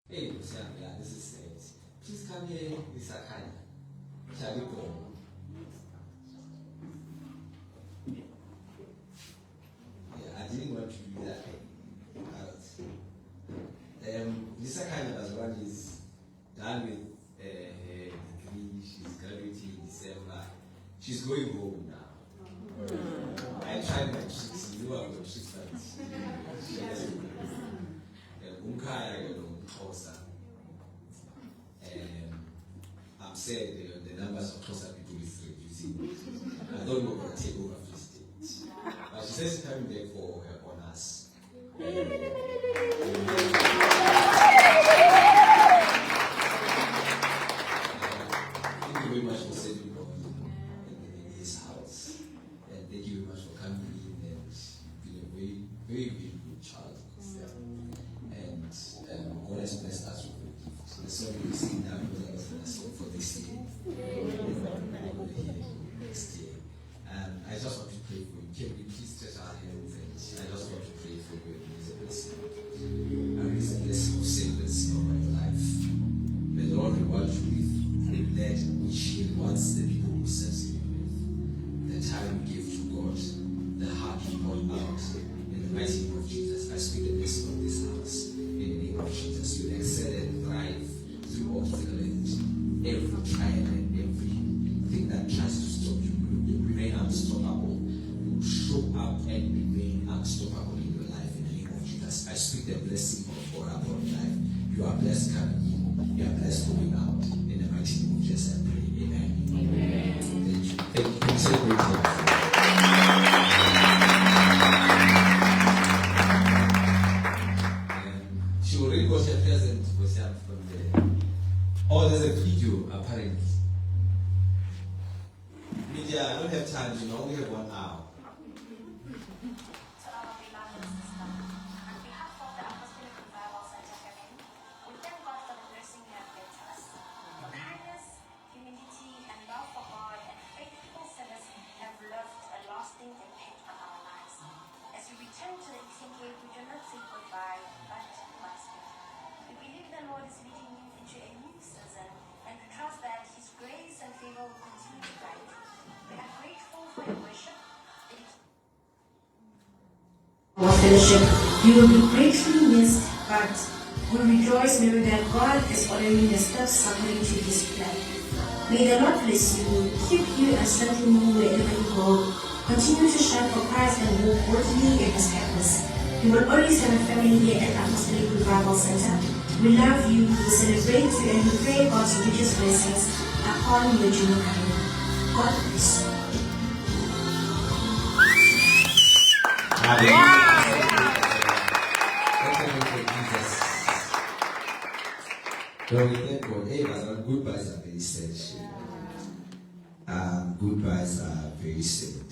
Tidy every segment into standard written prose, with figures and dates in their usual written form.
Hey, yeah, this is it. Please come here, Mr. Kanye. Shall we go? Yeah, I didn't want to do that. Lisa Kanye as well is done with her degree. She's graduating in December. She's going home now. I tried my tricks. You know about tricks, but she has I'm sad the numbers of Xhosa people is reducing. I don't know what take over the state. But she says she's coming back for her honors. Thank you very much for sending me in this house. And thank you very much for coming in and being a very, very, very good child. And God has blessed us with a gift. So the song we sing now because I was going to song for this year. Next year. I just want to pray for you. Can we please stretch our hands and I just want to pray for you. It's a blessing. And it's a blessing of safety over your life. May the Lord reward you with the blood which He rewards the people who serves you with. The time you give to God, the heart you pour out. In the mighty name of Jesus, I speak the blessing of this house. In the name of Jesus, you excel and thrive through obstacle and every trial and everything that tries to stop you. You remain unstoppable. You show up and remain unstoppable in your life. In the name of Jesus, I speak the blessing of God upon your life. You are blessed coming in. You are blessed going out. In the mighty name of Jesus, I pray. Amen. Amen. Thank you. Thank you. Can you celebrate it? She already got her present from there. Oh, there's a video apparently. Media, I don't have time, you know, only have 1 hour. To our beloved sister, on behalf of the Apostolic Revival Center family, we thank God for the blessing you have given to us. Your kindness, humility, and love for God and faithful service have left a lasting impact on our lives. As we return to the Eastern Cape, we do not say goodbye, but godspeed. We believe the Lord is leading you into a new season, and we trust that His grace and favor will continue to guide you. We are grateful for your worship. Our fellowship, you will be gratefully missed, but we rejoice knowing that God is ordering your steps according to His plan. May the Lord bless you, keep you, and strengthen you wherever you go. Continue to shine for Christ and walk boldly in His purpose. You will always have a family here at Apostolic Revival Center. We love you, we celebrate you, and we pray God's richest blessings upon your junior career. God bless you. Lord, we thank God. Hey, goodbyes are very sad. Goodbyes are very sad.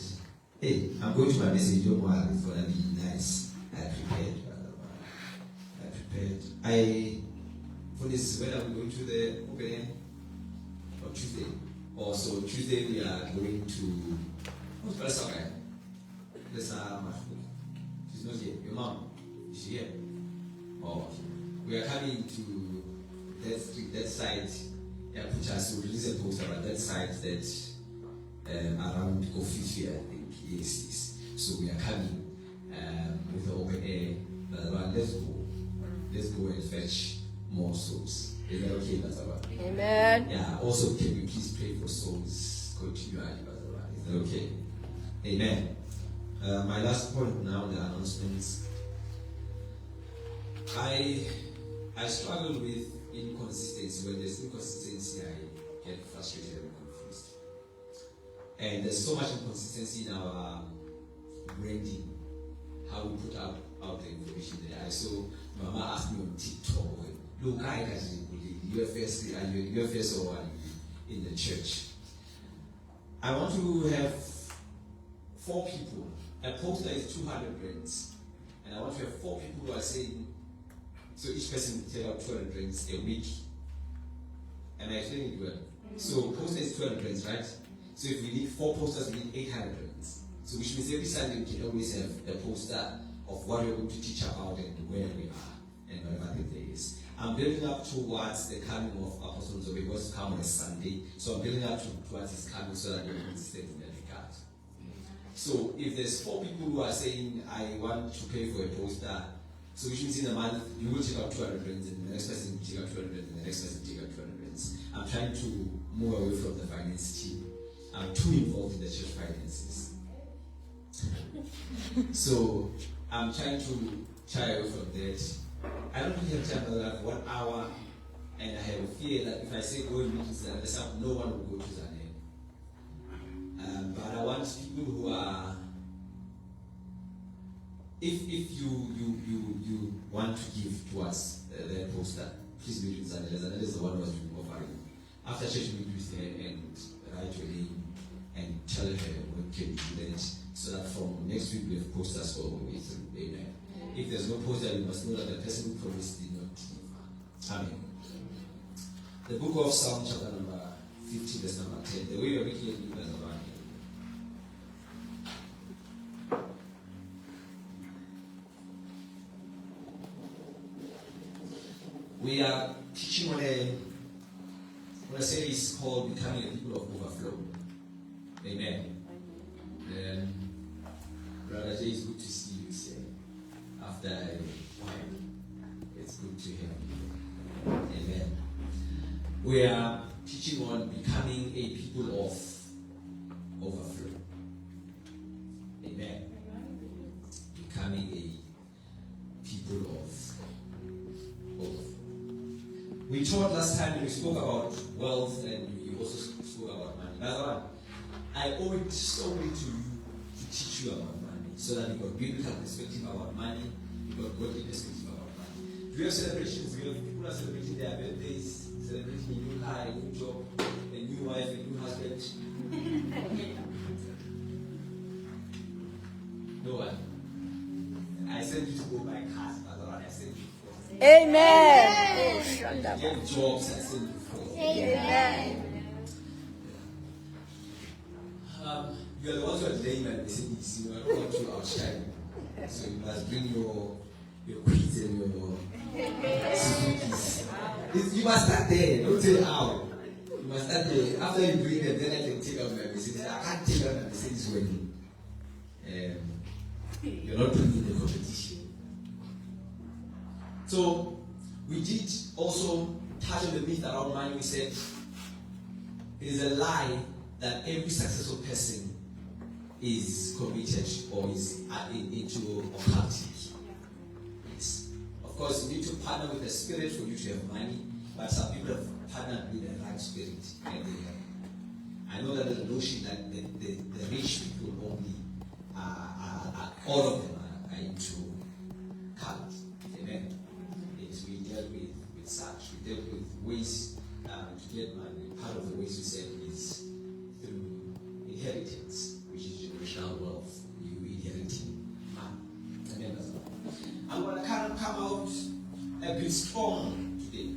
Hey, I'm going to my message. Don't worry, it's going to be nice. I prepared. For this, when I'm going to the opening on Tuesday. Also, Tuesday we are going to. What's the first guy? She's not here. Your mom, is she here? Oh, we are coming to that street, that side. Yeah, Puchas will release a poster about that side that around Kofifi, I think. Yes. So we are coming with the open air. But let's go and fetch more souls. Is that okay, Bazaba? Amen. Yeah. Also, can we please pray for souls continually, Bazaba? Is that okay? Amen. My last point now, the announcements. I struggle with inconsistency. When there's inconsistency, I get frustrated and confused. And there's so much inconsistency in our branding, how we put out the information there. I saw Mama asked me on TikTok, look, I you're first or one in the church. I want to have 4 people. A poster is 200 rands. And I want to have 4 people who are saying, so each person will tell out 200 rands a week. Am I explaining it well? So poster is 200 rands, right? So if we need 4 posters, we need 800 rands. So which means every Sunday we can always have a poster of what we're going to teach about and where we are and whatever thing there is. I'm building up towards the coming of Apostle Zoe. He was to come on a Sunday. So I'm building up towards his coming so that we can stay in that regard. So if there's 4 people who are saying, I want to pay for a poster, so which means in a month, you will take out 200 rands, and the next person will take out 200 rands, and the next person will take out 200 rands. I'm trying to move away from the finance team. I'm too involved in the church finances. So I'm trying to shy away from that. I don't really have time for like 1 hour, and I have a fear that if I say go and meet with Zanele, no one will go to Zanele. But I want people who are, if you want to give towards the poster, please meet with Zanele. Zanele is the one who was doing offering. After church, meet with her and write your name and tell her what can you do that, so that from next week we have posters all the way through. Amen. If there's no poster, you must know that the person who promised did not deliver. Amen. The book of Psalm chapter number 50, verse number 10. The way we are making it, you guys are running. We are teaching on a series called Becoming a People of Overflow. Amen. Brother Jay, it's good to see you here. After a while, it's good to have you. Amen. We are teaching on becoming a people of overflow. Amen. Becoming a people of overflow. We taught last time, we spoke about wealth, and we also spoke about money. That's why I owe it solely to you to teach you about money, so that you got biblical perspective about money, you got godly perspective about money. Do you have celebrations? We have people are celebrating their birthdays, celebrating a new car, a new job, a new wife, a new husband. No one. I sent you to go buy cars, that's what I sent you for. Amen. Get jobs, I sent you for. Amen. You are the ones who are delaying my Mercedes. You are not want to outshine. So you must bring your quids and your Suzuki's. You must start there. Don't say how. You must start there. After you bring them, then I can take out my Mercedes. I can't take out my Mercedes when you're not bringing the competition. So we did also touch on the myth around money. We said it is a lie that every successful person is committed or is into occultic. Yes. Of course, you need to partner with the spirit for you to have money, but some people have partnered with the right spirit. And I know that there's a notion that the rich people only all of them are into cult. Amen. Yes, we deal with such. We deal with ways to get money. Part of the ways we said is through inheritance, which is generational wealth. You inheriting money. Amen. I'm going to kind of come out a bit strong today.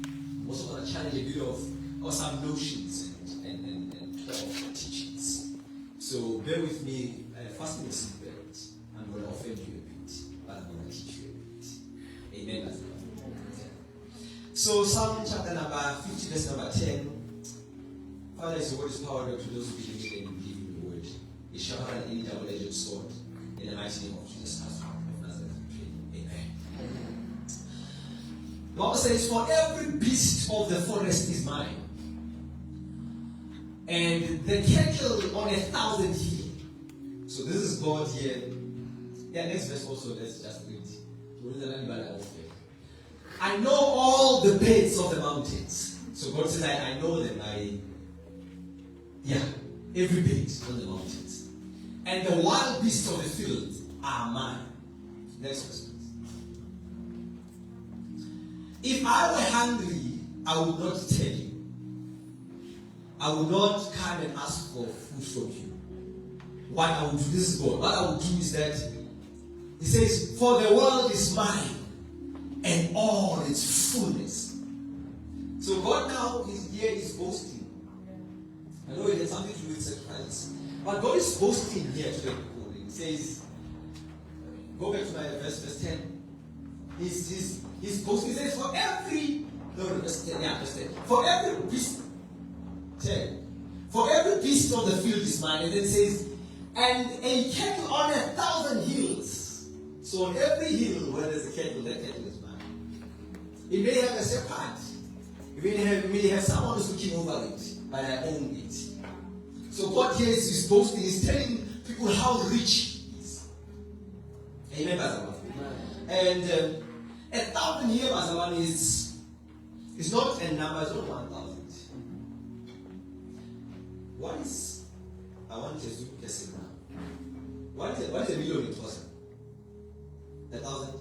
I'm also going to challenge a bit of some notions and 12 teachings. So bear with me. First in the seatbelt. I'm going to offend you a bit, but I'm going to teach you a bit. Amen. So Psalm chapter number 50, verse number 10. Father, is your word is power to those who believe in and believe in your word. It shall have any double-edged sword. In the mighty name of Jesus Christ of Nazareth, we pray. Amen. The Bible says, for every beast of the forest is mine, and the cattle on 1,000 hills. So this is God here. Yeah, next verse also, let's just read. I know all the birds of the mountains. So God says, I know them. Every bird on the mountains. And the wild beasts of the field are mine. Next verse, please. If I were hungry, I would not tell you. I would not come and ask for food from you. What I will do, this is God. What I will do is that He says, for the world is mine and all its fullness. So God now is boasting. I know it has something to do with sacrifice. But God is boasting here to the people. He says, go back to my verse 10. He's boasting. He says, for every for every beast, for every beast of the field is mine. And then it says, and a cattle on 1,000 hills. So on every hill where there's a cattle, that cattle is mine. It may have a shepherd. It may have someone who's looking over it, but I own it. So God here is boasting, he's telling people how rich he is. Amen, Bazawan. And 1,000 here, Bazawan, is not a number, it's not 1,000. What is, I want to do guess it now. What is a million in Tosa? 1,000?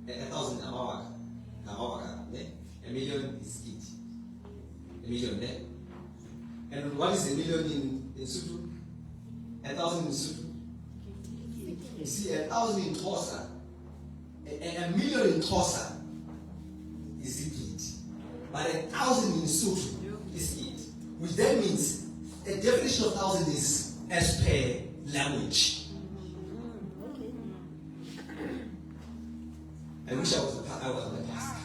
1,000 Amawaka. A million is it. A million, ne? And what is a million in Sutu? 1,000 in Sutu? You see, 1,000 in Tosa. A million in Tosa is it. But 1,000 in Sutu is it. Which then means the definition of 1,000 is as per language. I wish I was the pastor.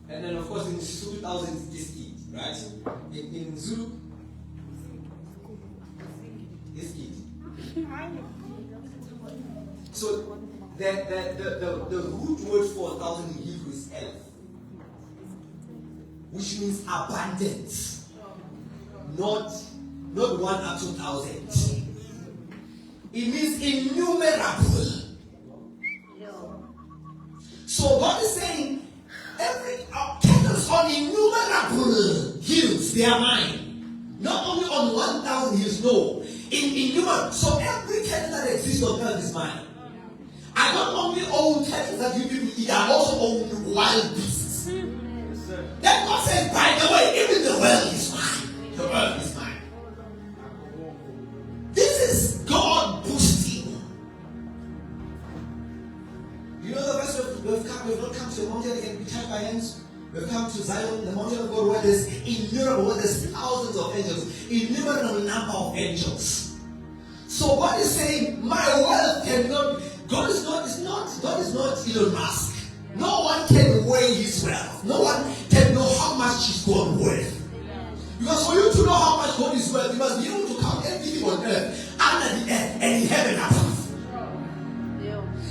And then of course in Zulu 1,000 is it, right? In Zulu is it. So the root word for 1,000 in Hebrew is elf, which means abundance, not 1 up to 1,000. It means innumerable. So God is saying, every cattle on innumerable hills, they are mine. Not only on 1,000 hills, no. In innumerable. So every cattle that exists on earth is mine. I don't only own cattle that you people eat, I also own wild beasts. Then God says, by the way, even the world is mine. The earth is mine. This is God boosting. You know the verse we've not come to the mountain that can be touched by hands. We've come to Zion, the mountain of God, where there's innumerable, where there's thousands of angels, innumerable number of angels. So God is saying, my wealth cannot. God is not Elon Musk. No one can weigh his wealth. No one can know how much is God worth. Because for you to know how much God is worth, you must be able to count everything on earth, under the earth, and in heaven above.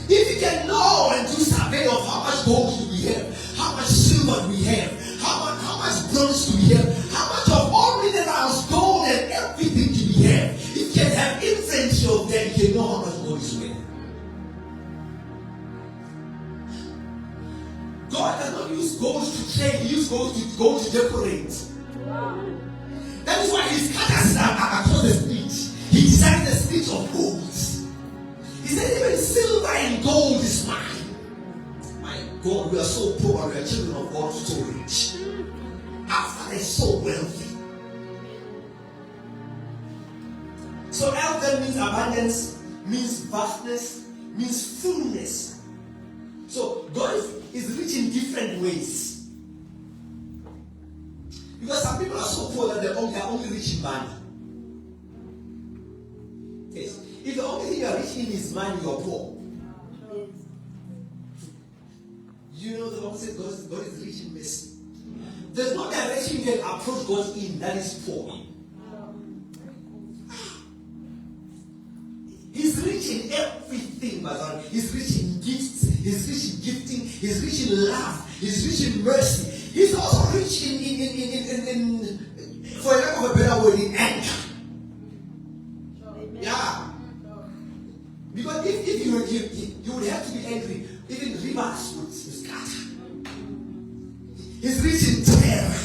If you can know and do survey of how much gold do we have, how much silver do we have, how much bronze do we have, how much of all minerals, gold, and everything do we have, if you can have inventory of them, you can know how much God is worth. God does not use gold to trade, he uses gold to decorate. That is why his cutters are across the street. He designed the streets of gold. He said even silver and gold is mine. My God, we are so poor, we are children of God, so rich. Our Father is so wealthy. So health then means abundance, means vastness, means fullness. So God is rich in different ways. Because some people are so poor that they are only rich in money. Yes. If the only thing you are rich in is money, you are poor. You know the Bible says God is rich in mercy. There's no direction you can approach God in that is poor. He's rich in everything, my God. He's rich in gifts. He's rich in gifting. He's rich in love. He's rich in mercy. He's also rich in for lack of a better word, in anger. Yeah. Because if you would have to be angry, even rivers would scatter. He's rich in terror.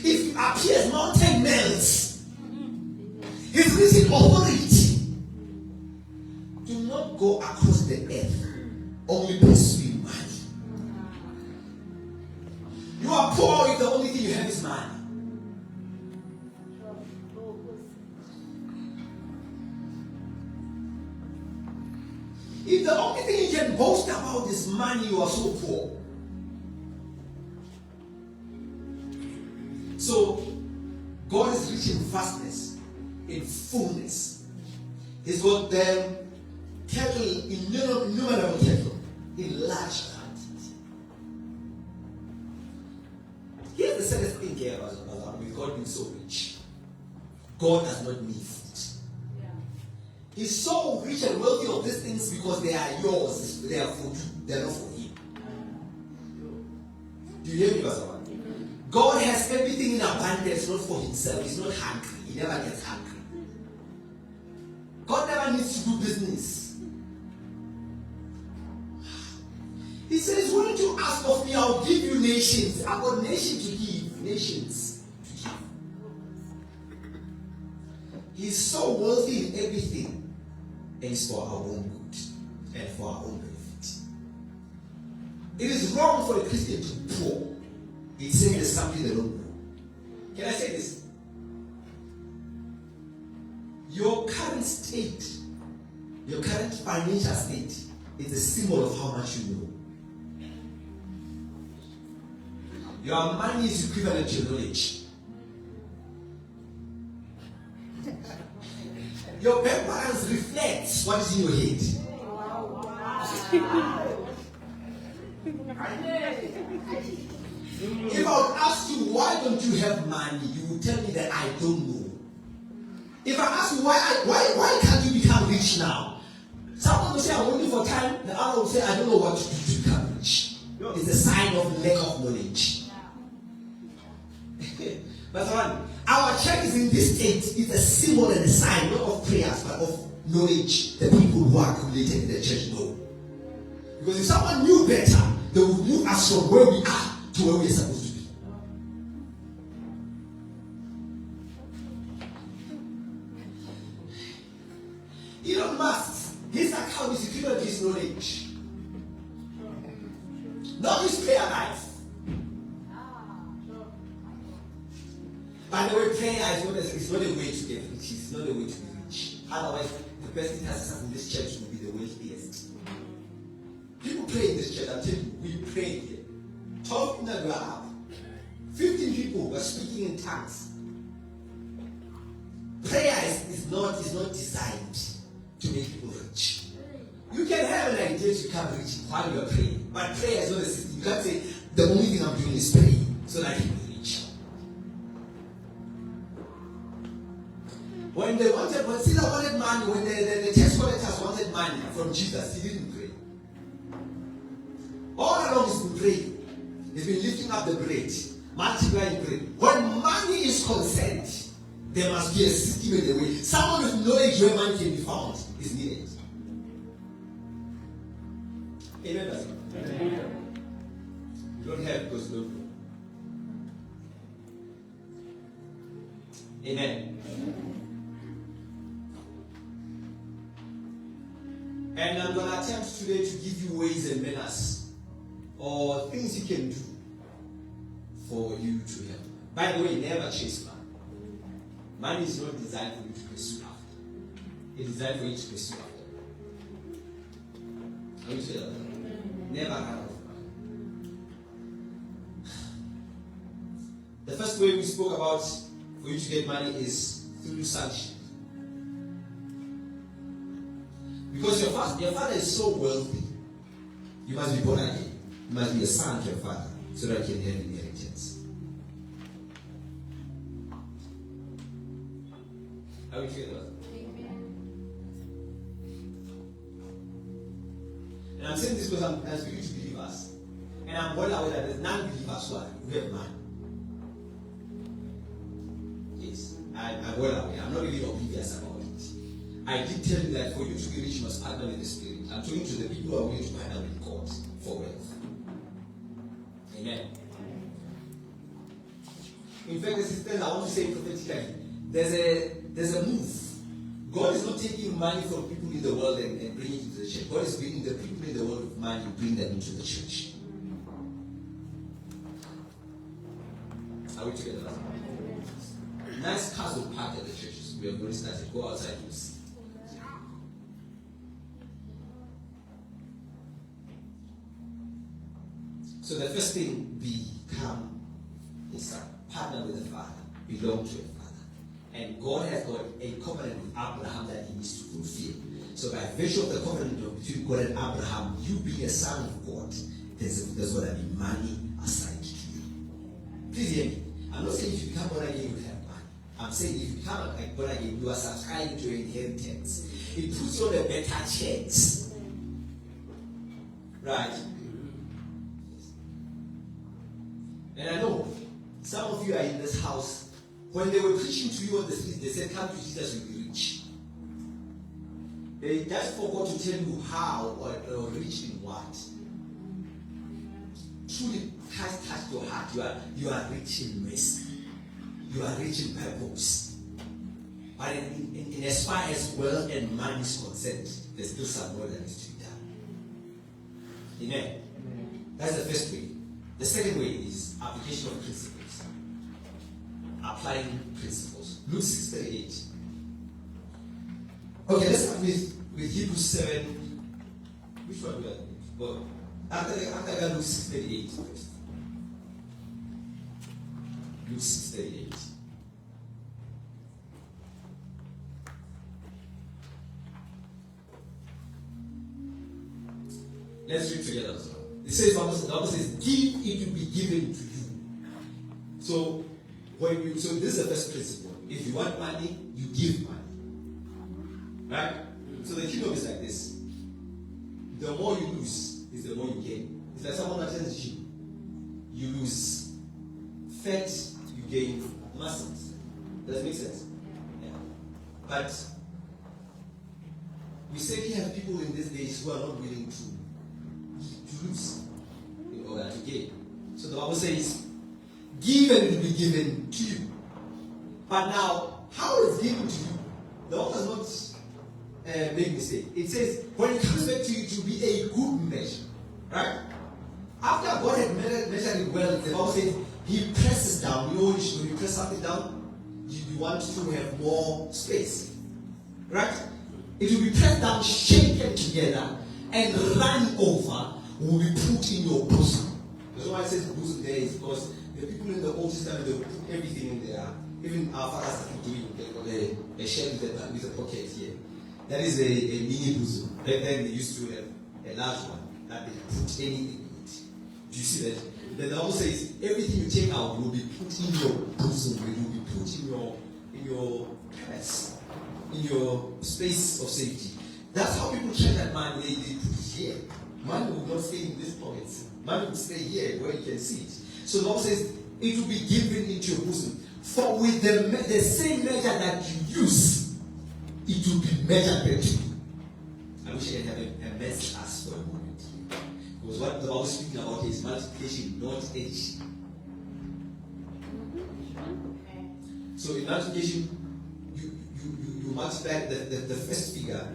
If you appears, mountain melts. He's rich in authority. Do not go across the earth only pursuing money. You are poor if the only thing you have is money. If the only thing you can boast about is money, you are so poor. So, God is rich in vastness, in fullness. He's got them cattle, innumerable cattle, in large quantity. Here's the saddest thing here about with God being so rich. God does not need food. He's so rich and wealthy of these things because they are yours. They are for you. They are not for him. Do you hear me, Pastor? God has everything in abundance, not for himself. He's not hungry. He never gets hungry. God never needs to do business. He says, when you ask of me, I'll give you nations. I've got nations to give. Nations to give. He's so wealthy in everything. And it's for our own good and for our own benefit. It is wrong for a Christian to poor. It's saying there's something they don't know. Can I say this? Your current state, your current financial state is a symbol of how much you know. Your money is equivalent to your knowledge. Your bank balance reflects what is in your head. If I would ask you, why don't you have money? You would tell me that I don't know. If I ask you, why can't you become rich now? Someone will say, I'm waiting for time. The other will say, I don't know what to do to become rich. It's a sign of lack of knowledge. But our church is in this state. It's a symbol and a sign, not of prayers, but of knowledge. The people who are accumulated in the church know. Because if someone knew better, they would move us from where we are to where we are supposed to be. Elon Musk, his account is equivalent to his knowledge. Not his prayer life. By the way, prayer is not a way to get rich. It's not a way to be rich. Otherwise, the person that has in this church will be the wealthiest. People pray in this church. I'm telling you, we pray here. 12 people that were up. 15 people were speaking in tongues. Prayer is not designed to make people rich. You can have an idea to become rich while you are praying. But prayer is not a system. You can't say, the only thing I'm doing is praying so that I can be rich. When Caesar wanted money, when the tax collectors wanted money from Jesus, he didn't pray. All along he's been praying. He's been lifting up the bread, multiplying bread. When money is concerned, there must be a system in the way. Someone with knowledge where money can be found is needed. Amen. Amen. You don't have because you don't know. Amen. And I'm going to attempt today to give you ways and manners or things you can do for you to help. By the way, never chase money. Money is not designed for you to pursue after. It's designed for you to pursue after. Are you sure? Never run out of money. The first way we spoke about for you to get money is through sonship. Because your father is so wealthy, you must be born again. You must be a son to your father so that you can have inheritance. Are we clear about that? And I'm saying this because I'm speaking to believers. And I'm well aware that there's non-believers who have money. Yes, I'm well aware. I'm not really oblivious about it. I did tell you that for you to be rich, you must partner with the Spirit. I'm talking to the people who are willing to partner with God for wealth. Amen. In fact, the sisters, I want to say prophetically, there's a move. God is not taking money from people in the world and bringing it to the church. God is bringing the people in the world with money and bring them into the church. Are we together? Nice cars will park at the churches. We have already started. Go outside and see. So the first thing, become is partner with the Father, belong to a Father. God has got a covenant with Abraham that he needs to fulfill. So by virtue of the covenant between God and Abraham, you being a son of God, there's going to be money assigned to you. Please hear me. I'm not saying if you become born again, you have money. I'm saying if you become born again, you are subscribing to your inheritance. It puts you on a better chance. Right? And I know some of you are in this house. When they were preaching to you on the street, they said, "Come to Jesus, you'll be rich." They just forgot to tell you how or rich in what. Truly, Christ touched your heart. You are rich in mercy. You are rich in purpose. But in as far as wealth and money is concerned, there's still some work that needs to be done. Amen. That's the first way. The second way is application of principles. Applying principles. Luke 6:38. Okay, let's start with Hebrews 7. Which one do I need? Well, after Luke 6:38 first. Luke 6:38. Let's read together as well. It says, the Bible says, "Give, it will be given to you." So this is the first principle. If you want money, you give money. Right? So the kingdom is like this. The more you lose, is the more you gain. It's like someone attends the gym. You lose fat, you gain muscles. Does that make sense? Yeah. But we certainly have people in these days who are not willing to lose in order to gain. So the Bible says, "Give and it will be given to you." But now, how is given to you? The Bible does not make mistake. It says, when it comes back to you, to be a good measure. Right? After God had measured it well, the Bible says, he presses down. You know, when you press something down, you want to have more space. Right? It will be pressed down, shaken together, and run over will be put in your bosom. That's why I said bosom there is because the people in the Old Testament, they put everything in there. Even our fathers are doing, they've got a shell with a pocket here. That is a mini bosom. Back then they used to have a large one that they put anything in it. Do you see that? Then the Bible says everything you take out will be put in your bosom. It will be put in your purse, in your space of safety. That's how people treasure money. They put it here. Money will not stay in these pockets. Money will stay here where you can see it. So the Bible says it will be given into your bosom. For with the same measure that you use, it will be measured back to you. I wish I could have a message us for a moment. Because what the Bible is speaking about is multiplication, not addition. So in multiplication, you multiply the first figure.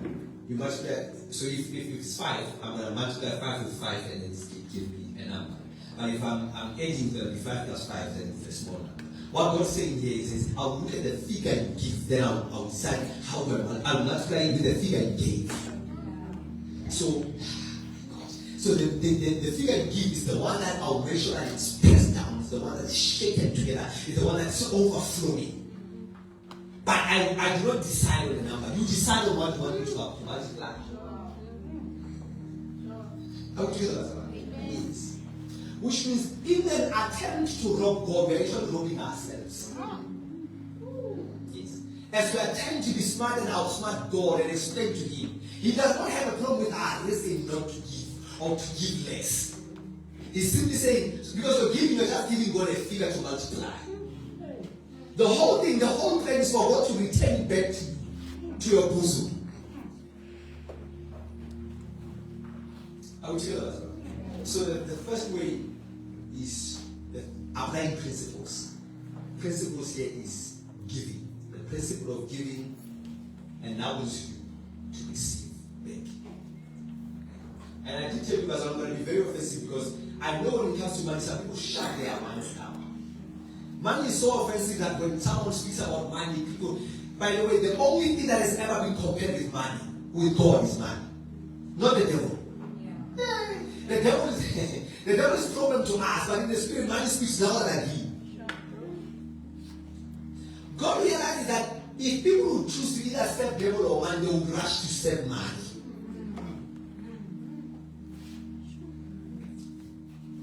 You multiply. So if it's 5, I'm going to multiply 5 with 5 and then give me a number. And if I'm adding the 5 plus 5, then it's a small number. What God's saying here is I'll look at the figure you give, then I'll decide how I'll multiply it with the figure you gave. So the figure you give is the one that I'll make sure that it's pressed down, it's the one that's shaken together, it's the one that's overflowing. But I do not decide on the number. You decide on what you want me to multiply. How do you know that? Means. Which means in an attempt to rob God, we are actually robbing ourselves. Yes. As we are trying to be smart and outsmart God and explain to Him, He does not have a problem with us listening not to give or to give less. He's simply saying, because you're giving, you're just giving God a figure to multiply. The whole thing, the whole plan is for God to return back to your bosom. I will tell you that. So the first way is applying principles. Principles here is giving. The principle of giving enables you to receive back. And I did tell you guys I'm going to be very offensive because I know when it comes to money, some people shut their minds down. Money is so offensive that when someone speaks about money, people, by the way, the only thing that has ever been compared with money, with God, is money. Not the devil. Yeah. The devil is problem to us, but in the spirit, money speaks louder than him. God realizes that If people would choose to either serve devil or man, they would rush to serve man.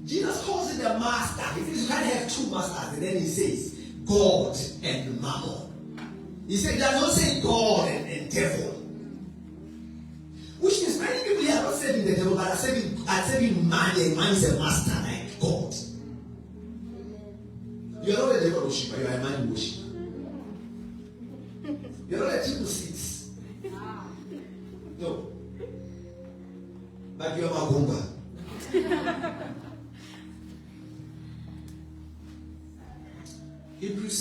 Jesus calls it a master. He says you can't have two masters. And then he says God and mammon. He said, does not say God and devil. Which means many people here are not serving the devil, but are serving man, and man is a master like God. You are not a devil worshiper, you are a man worshiper. You are not a triple six. No. But you are Magumba. Hebrews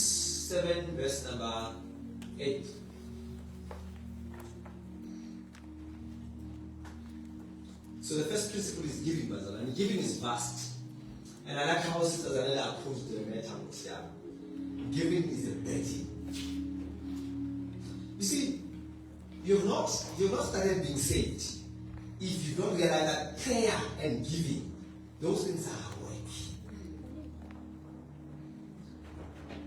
7, verse number 8. So the first principle is giving, Basil, and giving is vast. And I like how Sister Zanella approached the matter. Giving is a betting. You see, you've not started being saved if you don't realize that prayer and giving, those things are work.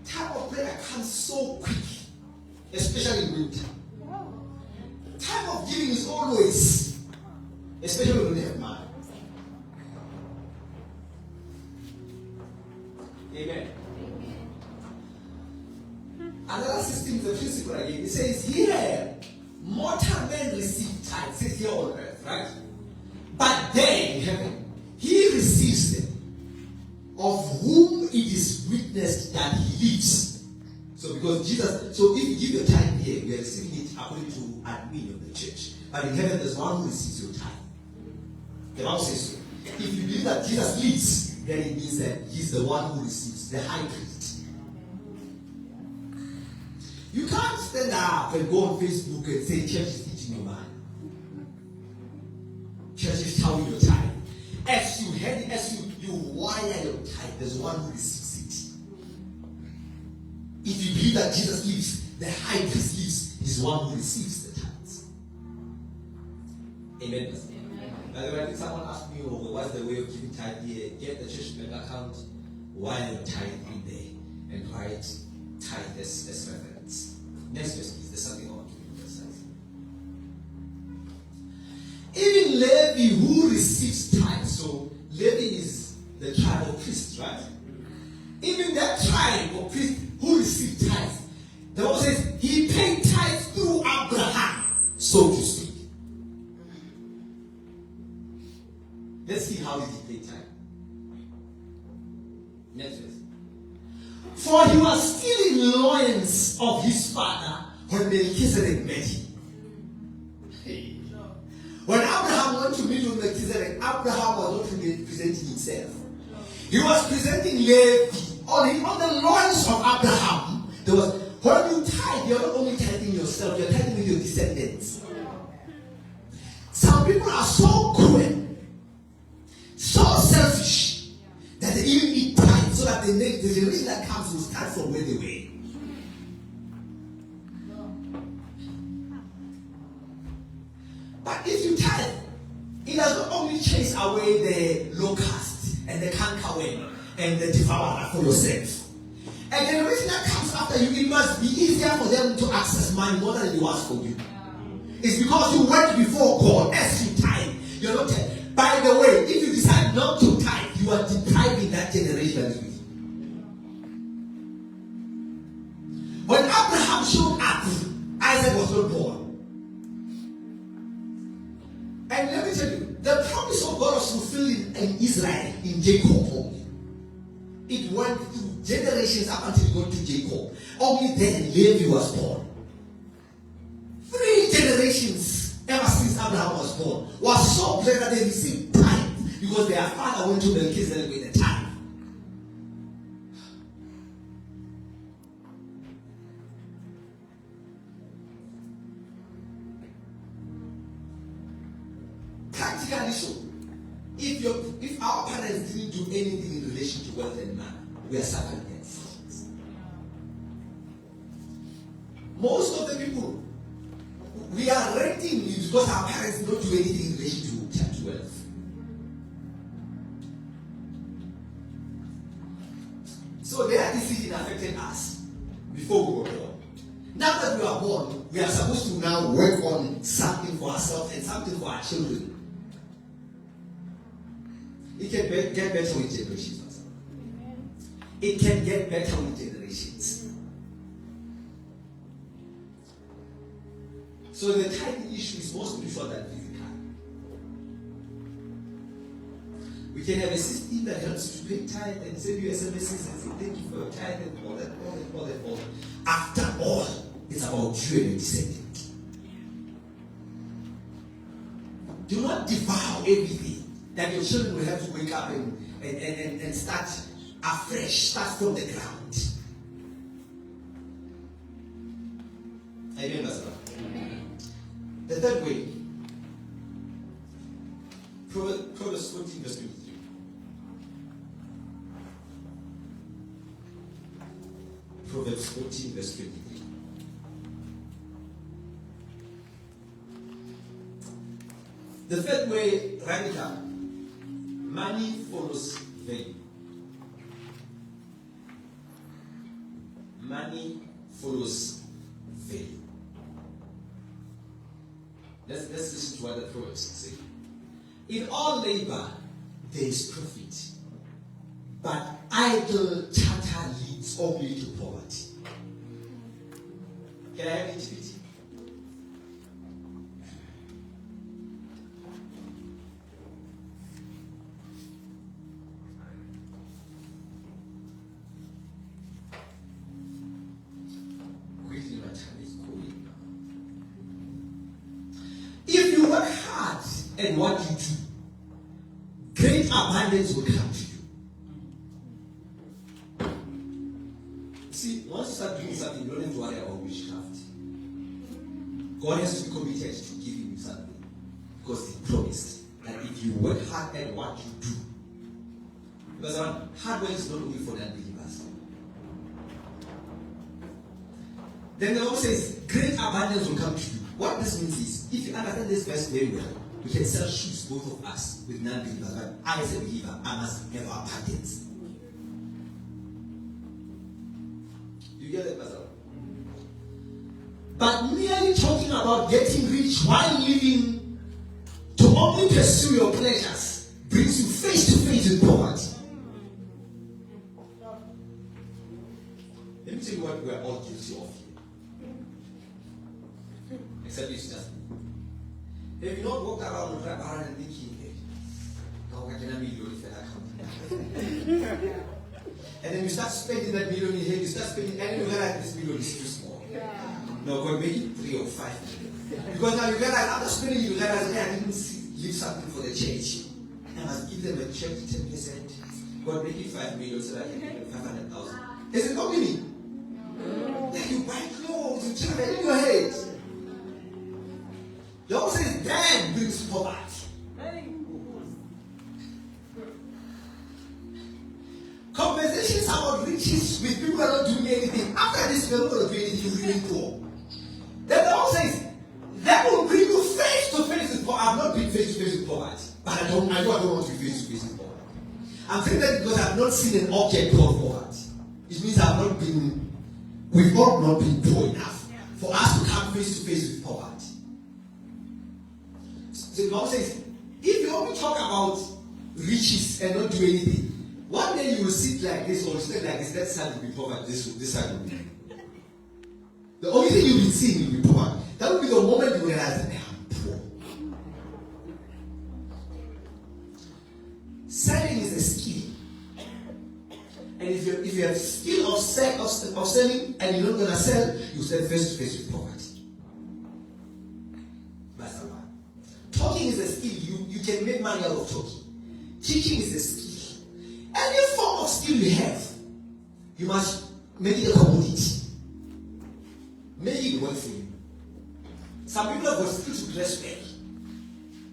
Time of prayer comes so quick, especially in winter. Time of giving is always, especially when you have money. Amen. Another system is the principle again. It says here, mortal men receive tithes. It says here on earth, right? But there in heaven, he receives them, of whom it is witnessed that he lives. So because Jesus, so if you give your tithe here, we are receiving it according to admin of the church. But in heaven, there's one who receives your tithe. The Bible says so. If you believe that Jesus lives, then it means that he's the one who receives, the high priest. You can't stand up and go on Facebook and say church is teaching your mind. Church is telling your tithe. As you wire your tithe, there's one who receives it. If you believe that Jesus lives, the high priest lives, he's the one who receives the tithes. Amen. By the way, I think someone asked me, what's the way of giving tithe here? Get the church bank account, wire your tithe in there, and write tithe as reference. Next verse, please. There's something I want to emphasize. Even Levi, who receives tithe, so Levi is the tribe of priests, right? Even that tribe of priests who received tithes, the Bible says he paid tithes through Abraham, so to speak. Let's see how did he pay tithe. Next verse. For he was still in the loins of his father when Melchizedek met him. Hey. When Abraham went to meet with Melchizedek, Abraham was not presenting himself. He was presenting Levi. On the loins of Abraham, there was, when you tithe, you're not only tithing yourself, you're tithing with your descendants. Some people are so cruel, so selfish, that they even eat tithe so that the generation that comes will start from where they were. But if you tithe, it does not only chase away the locust and the cankerworm and the devourer for yourself. A generation that comes after you, it must be easier for them to access money more than it was for you. It's because you went before God as you tithe. You're not tithe. By the way, if you decide not to tithe, you are depriving that generation that is with you. When Abraham showed up, Isaac was not born. And let me tell you, the promise of God was fulfilled in Israel, in Jacob only. It went through generations up until it got to Jacob. Only then Levi was born. 3 generations ever since Abraham was born was so great that they received tithe because their father went to Melchizedek with the tithe. Practically so. If our parents didn't do anything in relation to wealth and money, we are suffering against it. Most of the people, we are renting because our parents don't do anything in relation to wealth. So their decision affected us before we were born. Now that we now work on something for ourselves and something for our children. It can get better with generations. It can get better with generations. So the tithing issue is more spiritual than physical. We can have a system that helps you to pay tithe and send you SMSs and say thank you for your tithe and all that. After all, it's about you and your descendant. Do not devour everything that your children will have to wake up and start afresh, start from the ground. Amen, Pastor. The third way, Proverbs 14 verse 23. Proverbs 14 verse 23. The third way, radical. Money follows value. Money follows value. Let's listen to what the Proverbs say. In all labor, there is profit, but idle chatter leads only to poverty. Can I have activity? Quickly, my time is going now. If you work hard at what you do, great abundance will come to you. See, once you start doing something, you don't have to worry about witchcraft. God has to be committed to giving you something because He promised that if you work hard at what you do, because hard work is not only for non-believers. Then the Bible says, great abundance will come to you. What this means is, if you understand this verse very well, we can sell shoes, both of us, with non-believers. But I, as a believer, I must have abundance. You get it, Pastor? But merely talking about getting rich while living to only pursue your pleasures brings you face to face with poverty. Let me tell you what we are all guilty of here. Except it's just me. Have you not walked around and thinking, hey, how can I million if I account? And then you start spending that million in here, you start spending, and then you realize this million is too small. No, go make it 3 or 5 million. Because now you realize, after spending, you realize, hey, I didn't leave something for the church. I must give them a church 10%. God, make it 5 million so that I can give them 500,000. Is it not meaning? Then you buy clothes, you travel in your head. The Bible says, then brings poverty. Conversations about riches with people who are not doing anything. After this, you're not going to do anything, you're really poor. Then the Bible says, that will bring you face to face with poverty. I've not been face to face with poverty. But I don't want to be face to face with poverty. I'm saying that because I've not seen an object called poverty. It means we've all not been poor enough for us to come face to face with poverty. So the Bible says, if you only talk about riches and not do anything, one day you will sit like this or stand like this, that side will be poverty, this side will be. The only thing you'll be seeing will be poverty. That will be the moment you realize that I'm poor. Selling is a skill. And if you have skill of selling and you're not going to sell, you stand face to face with poverty. That's the one. Talking is a skill. You can make money out of talking. Teaching is a skill. Any form of skill you have, you must make it a commodity. Make it work for you. Some people have got skill to dress well.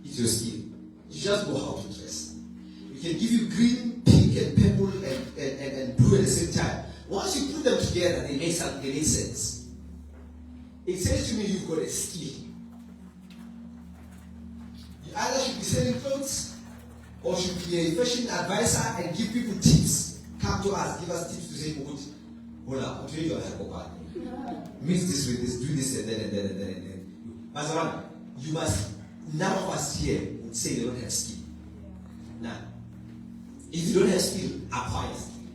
It's your skill. You just know how to dress. We can give you green, pink, and purple, and blue at the same time. Once you put them together, they make sense. It says to me you've got a skill. You either should be selling clothes, or should be a fashion advisor and give people tips. Come to us, give us tips to say, hold on, what do you have? Mix this with this, do this and then. Mazawana, you must, none of us here would say they don't have skill. Now, if you don't have skill, acquire skill.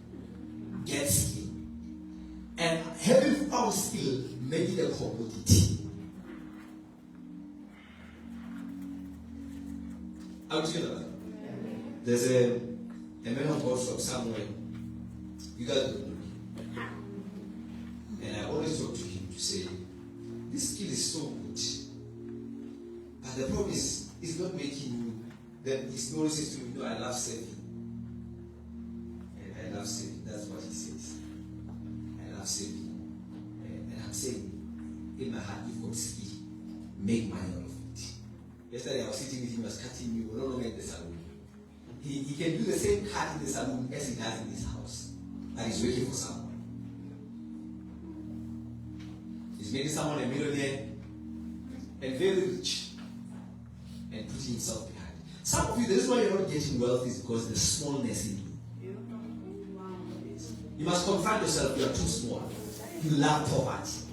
Get skill. And having found skill, make it a commodity. How do you know that? There's a man of God from somewhere. You guys don't know him. And I always talk to him to say, this skill is so good. But the problem is, it's not making you, that his Lord says to me, no, I love saving. And I love saving. That's what he says. I love saving. And I'm saying, in my heart, you've got skill. Make money out of it. Yesterday I was sitting with him, he was cutting me, we're no longer in the salon. He can do the same cut in the salon as he does in his house. But he's working for someone. He's making someone a millionaire and very rich and putting himself behind. Some of you, the reason why you're not getting wealth is because there's smallness in you. You must confront yourself, you are too small. You love poverty.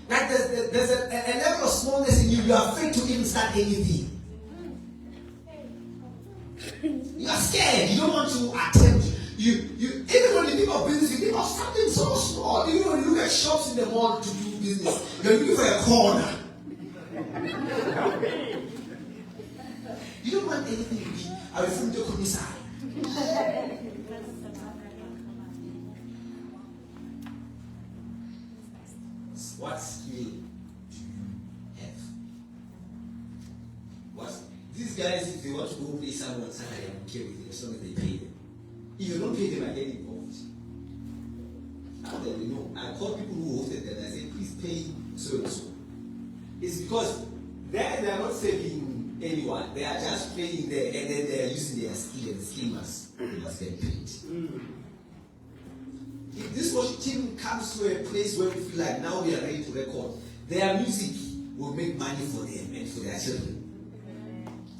Like there's a level of smallness in you, you are afraid to even start anything. You are scared, you don't want to attempt. You even when you think of business, you think of something so small. Even when you look at shops in the mall to do business, you're looking for a corner. You don't want anything to be away from the commissar. What skill do you have? What these guys, if they want to go play someone Saturday, I'm okay with it as long as they pay them. If you don't pay them, I get involved. How do they know? I call people who hosted them and I say, please pay so and so. It's because they are not saving anyone. They are just playing there and then they are using their skill and the skill must get paid. If this worship team comes to a place where we feel like now we are ready to record, their music will make money for them and for their children.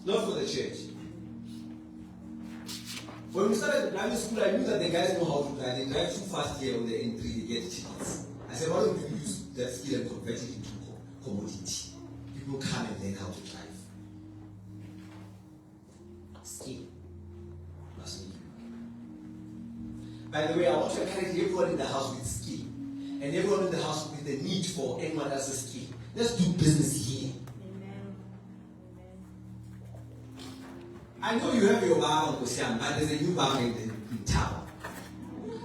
Not for the church. When we started driving school, I knew that the guys know how to drive. They drive too fast here on the N3, they get tickets. I said, why don't you use that skill and convert it into commodity? People come and learn how to drive. Skill. Must be. By the way, I want to encourage everyone in the house with skill. And everyone in the house with the need for anyone else's skill. Let's do business here. I know you have your bar on Kosiam, but there's a new bar in town.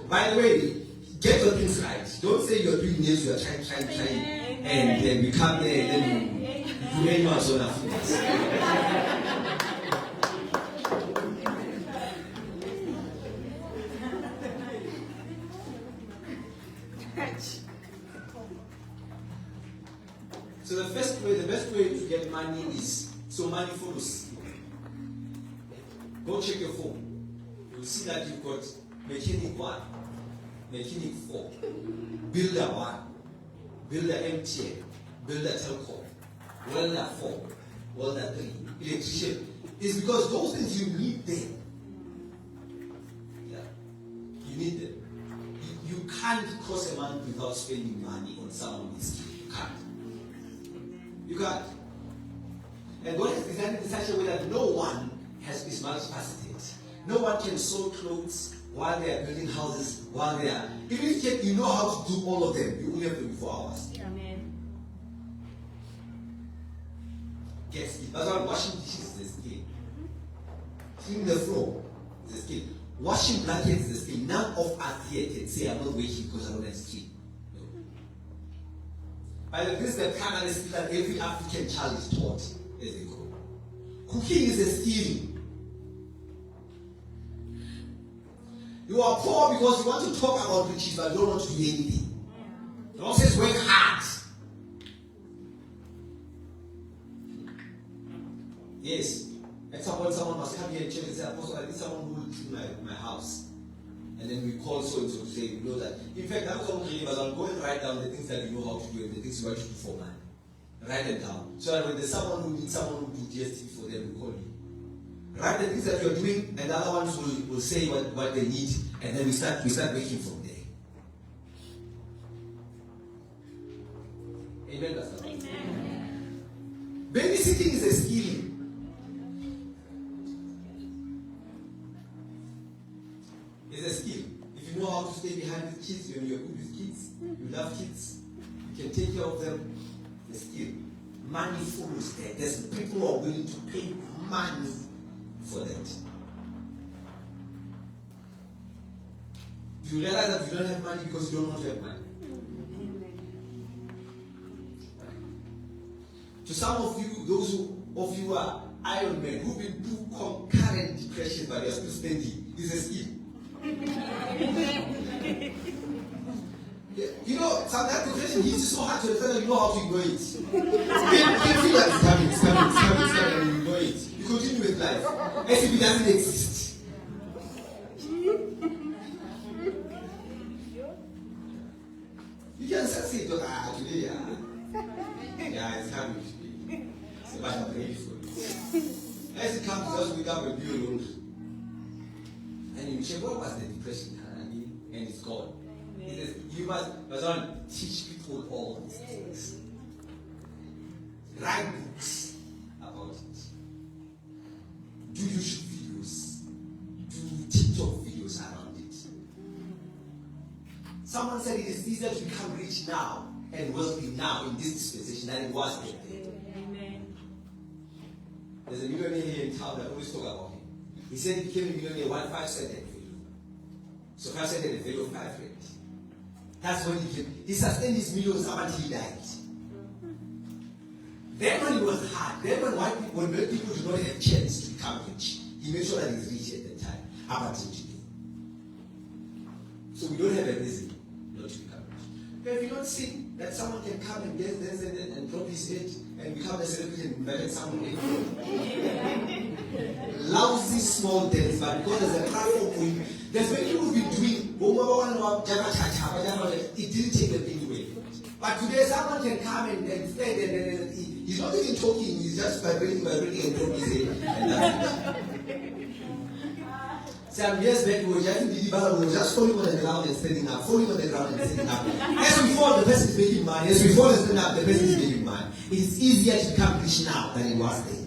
By the way, get your things right. Don't say you're doing nails, you're trying, and then we come there and then you do anyone's own affairs. So the best way to get money is, so money follows. Go check your phone. You'll see that you've got mechanic 1, mechanic 4, builder 1, builder MTN, builder telco, welder 4, welder 3, electrician. It's because those things you need them. Yeah. You need them. You can't cross a month without spending money on someone with skill. You can't. You can't. And God has designed it in such a way that no one is multifaceted. No one can sew clothes while they are building houses, while they are. Even if you know how to do all of them, you only have 24 hours. Amen. Get skill. That's why washing dishes is the skill. Cleaning the floor is the skill. Washing blankets is the skill. None of us here can say I'm not working because I don't have skill. No. By the way, this is the primary skill that every African child is taught as they grow. Cooking is a skill. You are poor because you want to talk about riches but don't want to do anything. The Lord says work hard. Yes. At some point someone must come here and check and say, Apostle, I need someone who will clean my house. And then we call so and so to say, you know that. In fact, I'm going to go and write down the things that you know how to do and the things you want to do for man. Write them down. So that when there's someone who needs someone who do GST for them, we call you. Write the things that you're doing, and the other ones will say what they need, and then we start working from there. Amen, Pastor. Babysitting is a skill. It's a skill. If you know how to stay behind the kids, when you're good with kids, you love kids, you can take care of them, it's a skill. Money follows there. There's people who are willing to pay money for that. Do you realize that you don't have money because you don't want to have money? To some of you, those of you are Iron Men who've been through concurrent depression but they are still spending, it's a skill. Yeah, you know, sometimes depression hits you so hard to the fact that you know how to ignore it. You can feel that it's coming, and you ignore it. You continue with life as if it doesn't exist. You can succeed, today, yeah, it's coming to me. So much I'm ready for it. As it comes, just wake up and be alone. And you check what was the depression, and it's gone. He says, you must teach people all these things. Write books about it. Do YouTube videos. Do TikTok videos around it. Someone said it is easier to become rich now and wealthy now in this dispensation than it was back then. Amen. There's a millionaire here in town that always talk about him. He said he became a millionaire 1.5 cent value. So 5 cent had a value of 5 rand. That's when he sustained his millions up until he died. Then when it was hard, then when black people did not have a chance to become rich, he made sure that he's rich at that time, up until today. So we don't have a reason not to become rich. Have you not seen that someone can come and dance and drop his head and become a celebrity and marry someone else? Lousy small dance, but because there's a platform for you. There's many people who've been doing, it didn't take them anywhere. But today someone can come and stand and he's not even talking, he's just vibrating and dropping his head. And that's it. Some years back we were just falling on the ground and standing up, falling on the ground and standing up. As we fall, the person is making money. As we fall and stand up, the person is making money. It's easier to become rich now than it was then.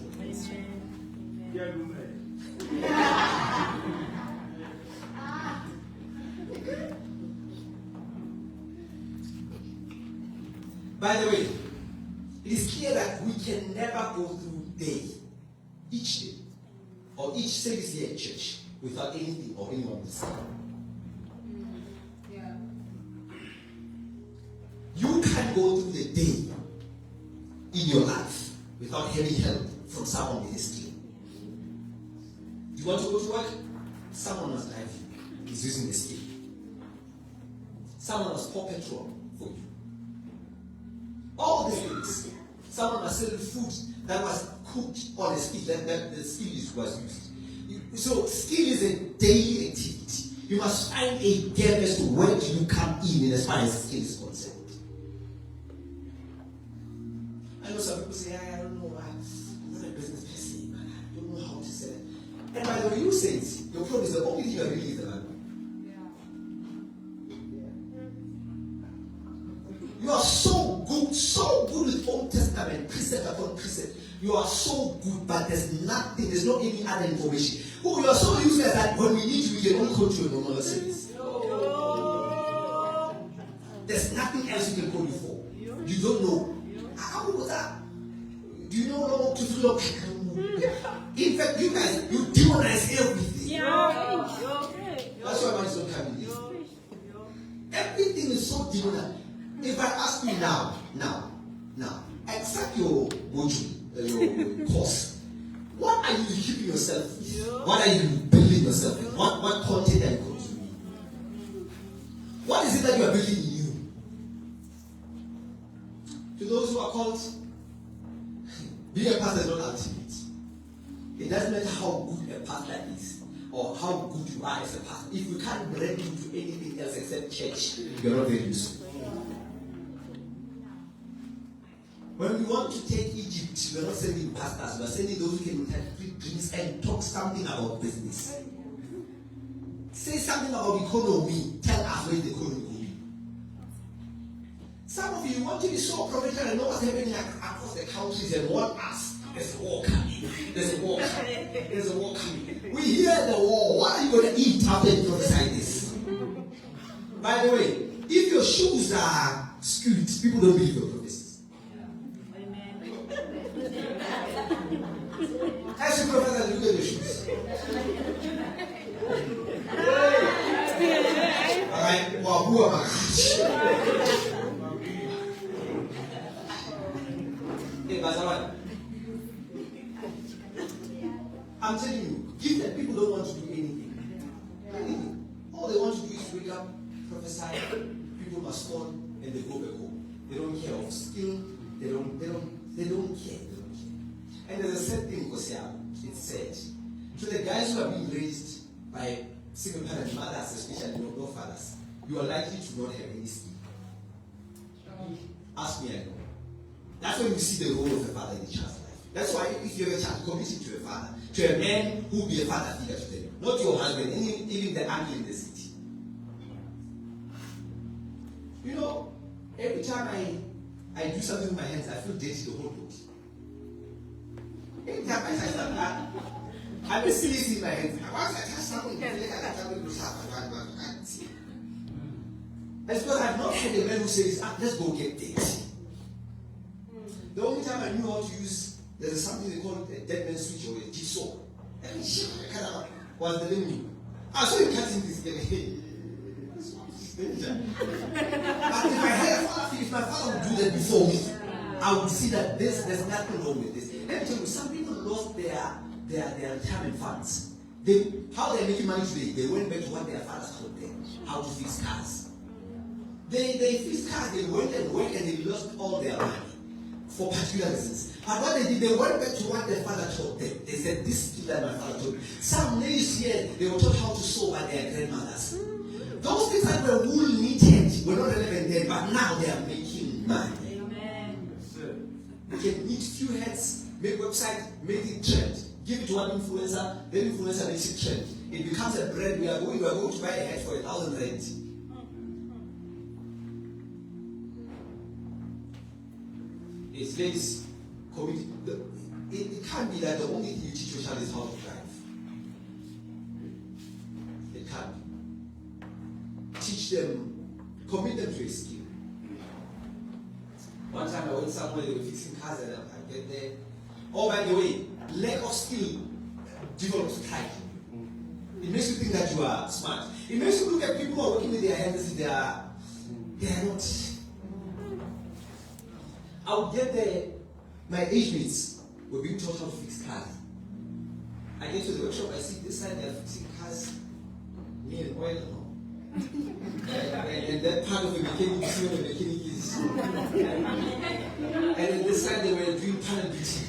By the way, it is clear that we can never go through each day, or each service here at church without anything or anyone to say. Yeah. You can't go through the day in your life without having help from someone with a skill. You want to go to work? Someone must drive you. He's using the skill. Someone must pour petrol for you. All these things. Someone must sell food that was cooked on a skill, that the skill was used. So skill is a daily activity. You must find a gap as to where do you come in as far as skill is concerned. I know some people say, I don't know, I'm not a business person, man. I don't know how to sell it. And by the way, you say it, your problem is the only thing I really is the money. You are so good with Old Testament, precept upon precept. You are so good, but there's no any other information. Oh, you are so useless that when we need you, we can only call you a normal service. There's nothing else we can call you for. You don't know. How was that? Do you know how to feel? In fact, you guys, you demonize everything. That's why money is not coming in. Everything is so demonized. If I ask you now, accept your module, your course, what are you keeping yourself with? What are you building yourself with? What content are you consuming? What is it that you are building in you? To those who are called, being a pastor is not ultimate. It doesn't matter how good a pastor is or how good you are as a pastor. If you can't bring you to anything else except church, you're not very useful. When we want to take Egypt, we are not sending pastors, we are sending those who can interpret dreams and talk something about business. Say something about economy, tell us where the economy is going. Some of you want to be so prophetic and know what's happening across the countries and want us. There's a war coming. There's a war coming. There's a war coming. We hear the war. What are you going to eat after you prophesy this? By the way, if your shoes are skewed, people don't believe your prophecies. As you prophesy, look at your shoes. Alright, well, who am I? Hey, Bazawan. I'm telling you, give them. People don't want to do anything. Anything. All they want to do is wake up, prophesy, people must fall, and they go back home. They don't care of skill. They don't care. And there's a sad thing, Kosia. It's sad. So the guys who are being raised by single parent mothers, especially no fathers, you are likely to not have any skill. Ask me, I know. That's when you see the role of a father in a child's life. That's why if you have a child, commit it to a father, to a man who will be a father figure to them, not your husband, even the uncle in the city. You know, every time I do something with my hands, I feel dirty the whole body. Every time I touch something, I will see it in my hands. Once I touch something, I feel like I can't do something. That's because I've not had a man who says, let's go get dirty. The only time I knew how to use, there's something they call a dead man switch or a jigsaw. I mean, shit, I kind of was the limit. I saw you cutting this game. But if I had a father, if my father would do that before me, I would see that there's nothing wrong with this. Let me tell you, some people lost their retirement funds. How they're making money today, they went back to what their fathers taught them, how to fix cars. They fixed cars, they went and worked and they lost all their money for particular reasons. But what they did, they went back to what their father taught them. They said, this is what my father told me. Some ladies here, they were taught how to sew by their grandmothers. Those things that were wool knitted were not relevant then, but now they are making money. Amen. You can knit few heads, make website, make it trend. Give it to one influencer, then influencer makes it trend. It becomes a brand. We are going to buy a head for 1,000 rand. It's ladies committed. It can't be that the only thing you teach your child is how to drive. It can't be. Teach them, commit them to a skill. One time I went somewhere, they were fixing cars and I get there. Oh, by the way, lack of skill develops pride. It makes you think that you are smart. It makes you look at people who are working with their hands and they are not. I would get there, my age mates were being taught how to fix cars. I get to the workshop, I see this side, they're fixing cars, me and oil, and that part of the mechanic, you see where the mechanic is. And on this side, they were doing panel beating.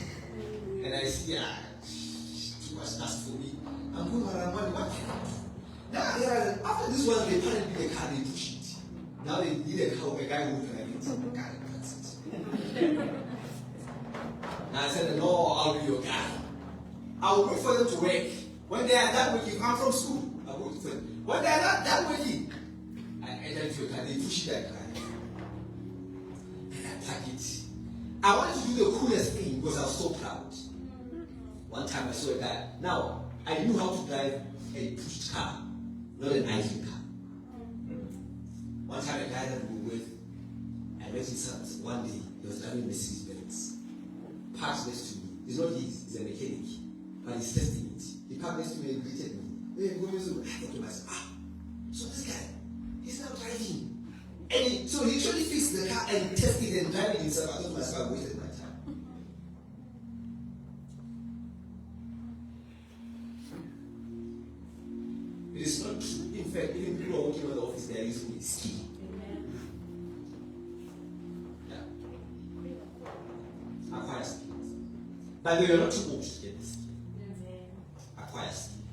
And I see, too much dust for me. I'm going around, what? Now, after this one, they panel beat the car, they push it. Now they need a car, a guy who can beat the car. And I said, no, I'll be your guy. I'll wait for them to work. When they are done working, I'm from school. I'll wait for them. When they are not done working, I enter into your car, they push that car. And I pack it. I wanted to do the coolest thing because I was so proud. One time I saw a guy. Now, I knew how to drive a pushed car, not an idling car. One time a guy that we were with, I met his sons one day. He was driving Mercedes Benz. Parked next to me. It's not his, he's a mechanic. But he's testing it. He parked next to me and greeted me. Hey, Mngomezulu. I thought to myself, so this guy, he's now driving. And so he actually fixed the car and tested it and driving himself. I thought to myself, I wasted my time. It is not true. In fact, even people who are working in the office, they are using it skill. Acquire skills. But they are not too old to get this skill. Acquire skill.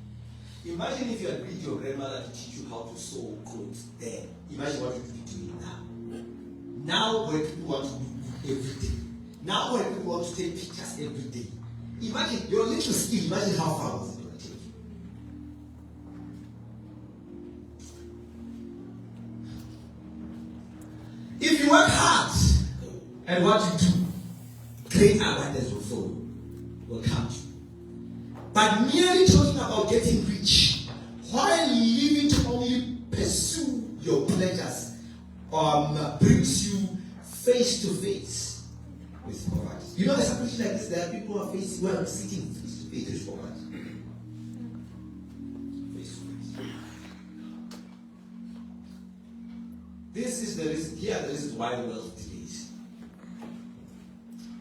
Imagine if you had read your grandmother to teach you how to sew clothes then. Imagine what you would be doing now. Now when people want to do every day. Now when people want to take pictures every day. Imagine your little skill, imagine how far was it going to take you. If you work hard, And what you do, great abundance will follow, will come to you. But merely talking about getting rich, while living to only pursue your pleasures, brings you face to face with poverty. You know, there's a situation like this. There are people who are sitting face to face with poverty. Face to face. This is the reason. Here are the reasons why wealth delays.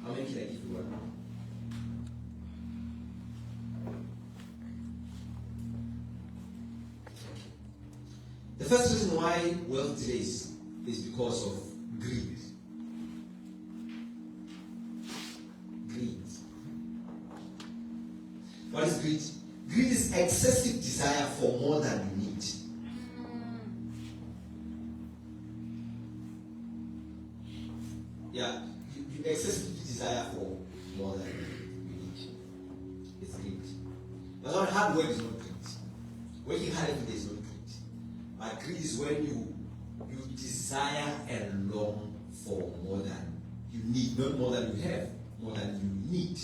How many can I give you one? The first reason why wealth delays is because of greed. Greed. What is greed? Greed is excessive desire for more than you need. Yeah, you excessive desire for more than you need. It's greed. But hard work is not greed. Working hard every day is not greed. But greed is when you desire and long for more than you need, not more than you have, more than you need.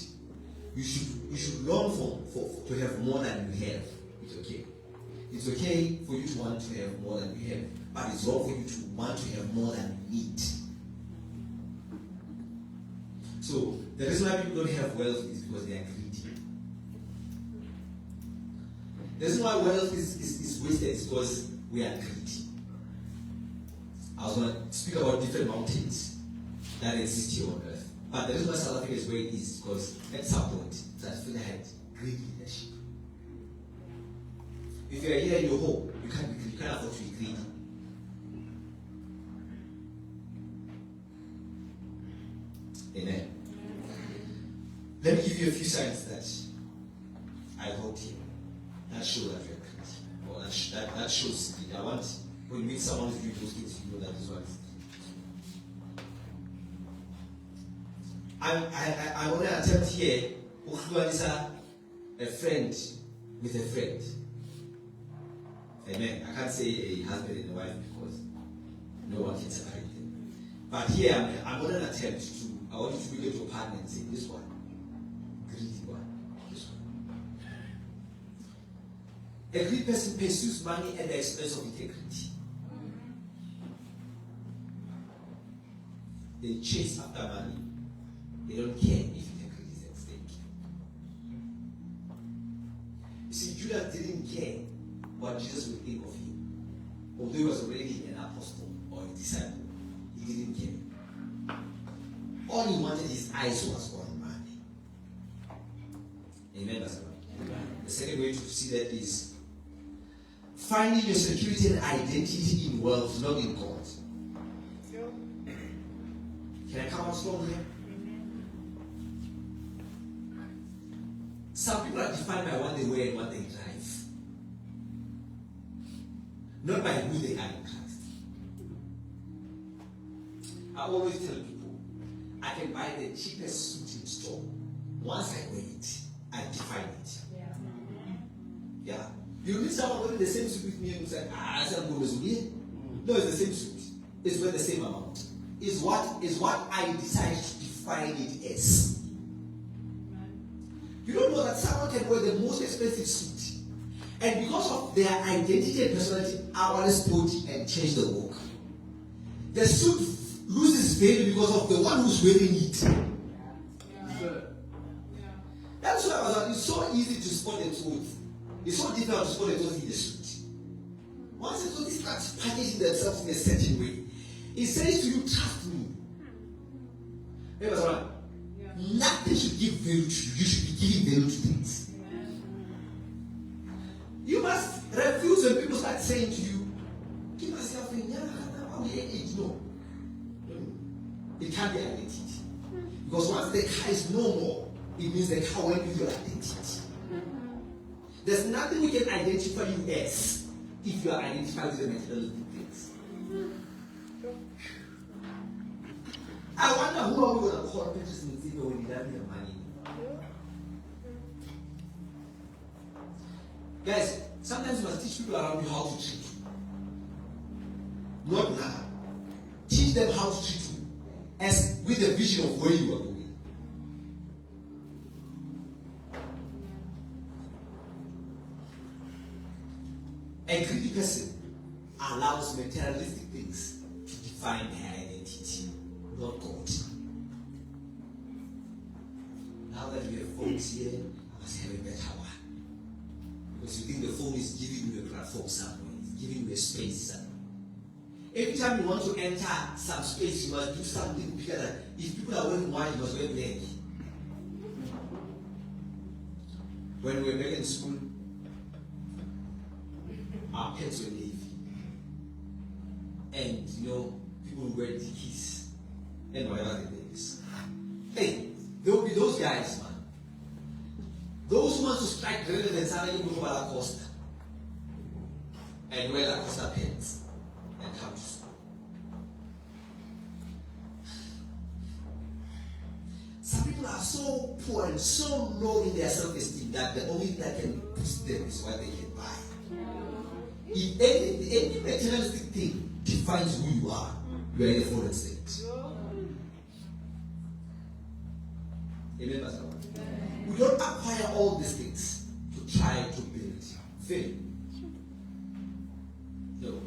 You should long for to have more than you have. It's okay. It's okay for you to want to have more than you have, but it's wrong for you to want to have more than you need. So the reason why people don't have wealth is because they are greedy. The reason why wealth is wasted is because we are greedy. I was going to speak about different mountains that exist here on earth. But the reason why South Africa is where it is because at some point, South Africa had great leadership. If you are here in your home, you can't afford to be greedy. Amen. Let me give you a few signs that I wrote here that show that you are greedy, or that shows greed. I want when you meet someone who's doing those things, you know that this one is greed. I want to attempt here a friend with a friend. Amen. I can't say a husband and a wife because no one can separate them. But here I'm going to attempt to. I want you to look at your partner and say, this one, greedy one, this one. A greedy person pursues money at the expense of integrity. They chase after money. They don't care if integrity is at stake. You see, Judas didn't care what Jesus would think of him. Although he was already an apostle or a disciple, he didn't care. All he wanted, his eyes was on money. Amen, Pastor. The second way to see that is finding your security and identity in wealth, not in God. Can I come out strong here? Some people are defined by what they wear and what they drive, not by who they are in Christ. I always tell people, I can buy the cheapest suit in store. Once I wear it, I define it. Yeah. You meet someone wearing the same suit with me and you say, I said Mngomezulu. No, it's the same suit. It's worth the same amount. Is what I decide to define it as. You don't know that someone can wear the most expensive suit, and because of their identity and personality, hours put and change the work. The suit loses value because of the one who's wearing it. That's why it's so easy to spot the truth. It's so difficult to spot the truth in the suit. Once the truth starts packaging themselves in a certain way, it says to you, trust me. Remember, nothing should give value to you. You should be giving value to things. You must refuse when people start saying to you, give myself a age. No. It can't be identity. Because once the car is no more, it means the car went with your identity. There's nothing we can identify you as if you are identified with the materialistic things. I wonder who are we going to call purchasing Mngomezulu when we don't have money. Guys, sometimes you must teach people around you how to treat you. Not now. Teach them how to treat you. as with the vision of where you are going. A greedy person allows materialistic things to define their identity, not God. Now that we have phones here, I must have a better one. Because you think the phone is giving you a platform somewhere, it's giving you a space somewhere. Every time you want to enter some space, you must do something bigger than, if people are wearing white, you must wear black. When we were back in school, our pets were navy. And people would wear dickies and whatever the name is. Hey, there will be those guys, man. Those who want to strike relevance are going to go to La Costa and wear La Costa pants and come to school. Some people are so poor and so low in their self-esteem that the only thing that can boost them is what they can buy. If any materialistic thing defines who you are in a fallen state. Amen, Pastor? We don't acquire all these things to try to build faith. No.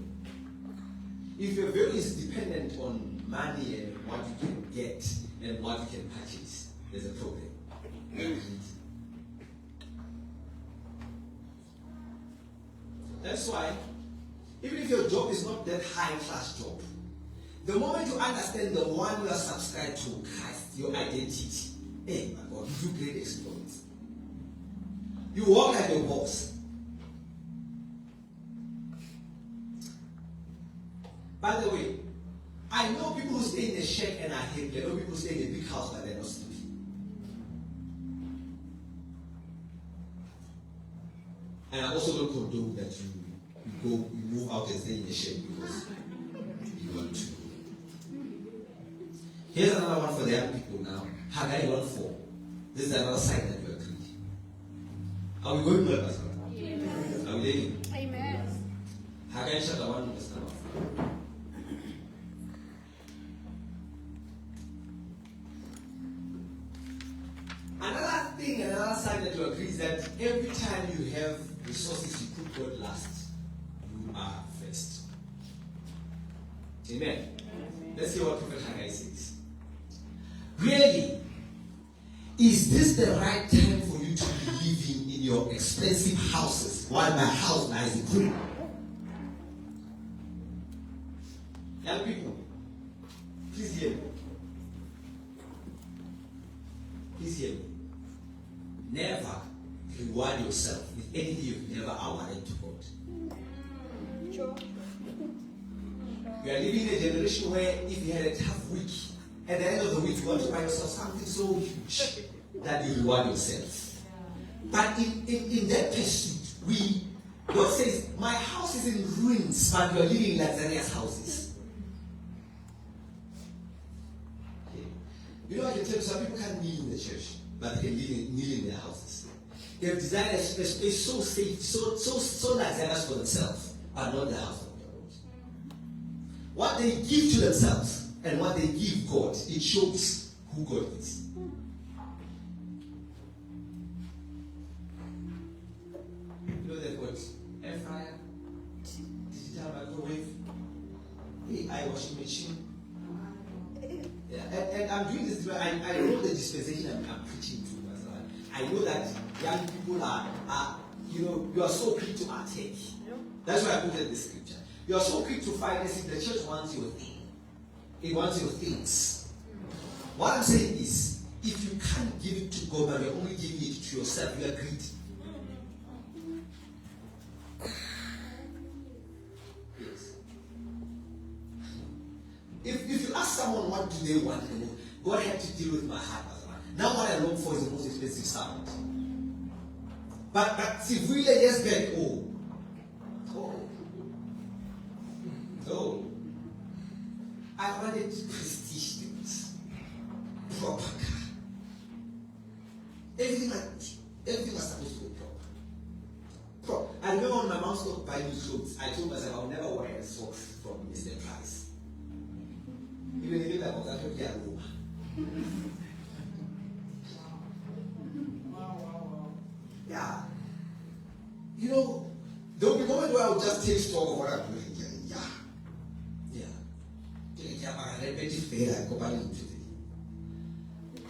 If you're very dependent on money and what you can get and what you can purchase, there's a problem. That's why, even if your job is not that high-class job, the moment you understand the one you are subscribed to, Christ, your identity, hey, my God, you do great exploits. You walk like your boss. By the way, I know people who stay in a shack and are happy. I know people who stay in a big house but they're not sleeping. And I also don't condone that you move out and stay in a shack because you want to. Here's another one for the young people now. Haggai 1:4. This is another sign that you are greedy. Are we going well, Pastor? Yes. Are we learning? Amen. Haggai chapter 1, verse number 4. Another thing, another sign that you agree is that every time you have resources, you put God last. You are first. Amen. Let's see what Prophet Haggai says. Really, is this the right time for you to be living in your expensive houses while my house lies in ruin? Young people, please hear me. Please hear me. Never reward yourself with anything you've never awarded to God. You are living in a generation where if you had a tough week, at the end of the week you want to buy yourself something so huge that you reward yourself. But in that pursuit, God says, my house is in ruins, but you are living in luxurious houses. Okay. You know, I can tell you, some people can't kneel in the church, but they can kneel in their houses. They have designed a space so safe, so luxurious for themselves, but not the house of God. What they give to themselves and what they give God, it shows who God is. You know they've got air fryer, digital microwave, AI washing machine. Yeah, and I'm doing this because I know the dispensation I'm preaching to. I know that young people are you are so quick to attack. That's why I put in this scripture. You are so quick to find this. The church wants your thing. It wants your things. What I'm saying is, if you can't give it to God, but you're only giving it to yourself, you are greedy. Yes. If you ask someone what do they want, God had to deal with my heart. Now what I long for is the most expensive sound. But see, really just get oh. I wanted prestige things, proper car. Everything was supposed to go proper. I remember when my mom stopped buying me clothes, I told myself I'll never wear socks from Mr. Price. Even if you like that, you are low. Yeah. You know, there'll be a moment where I'll just take stock of what I'm doing. Yeah.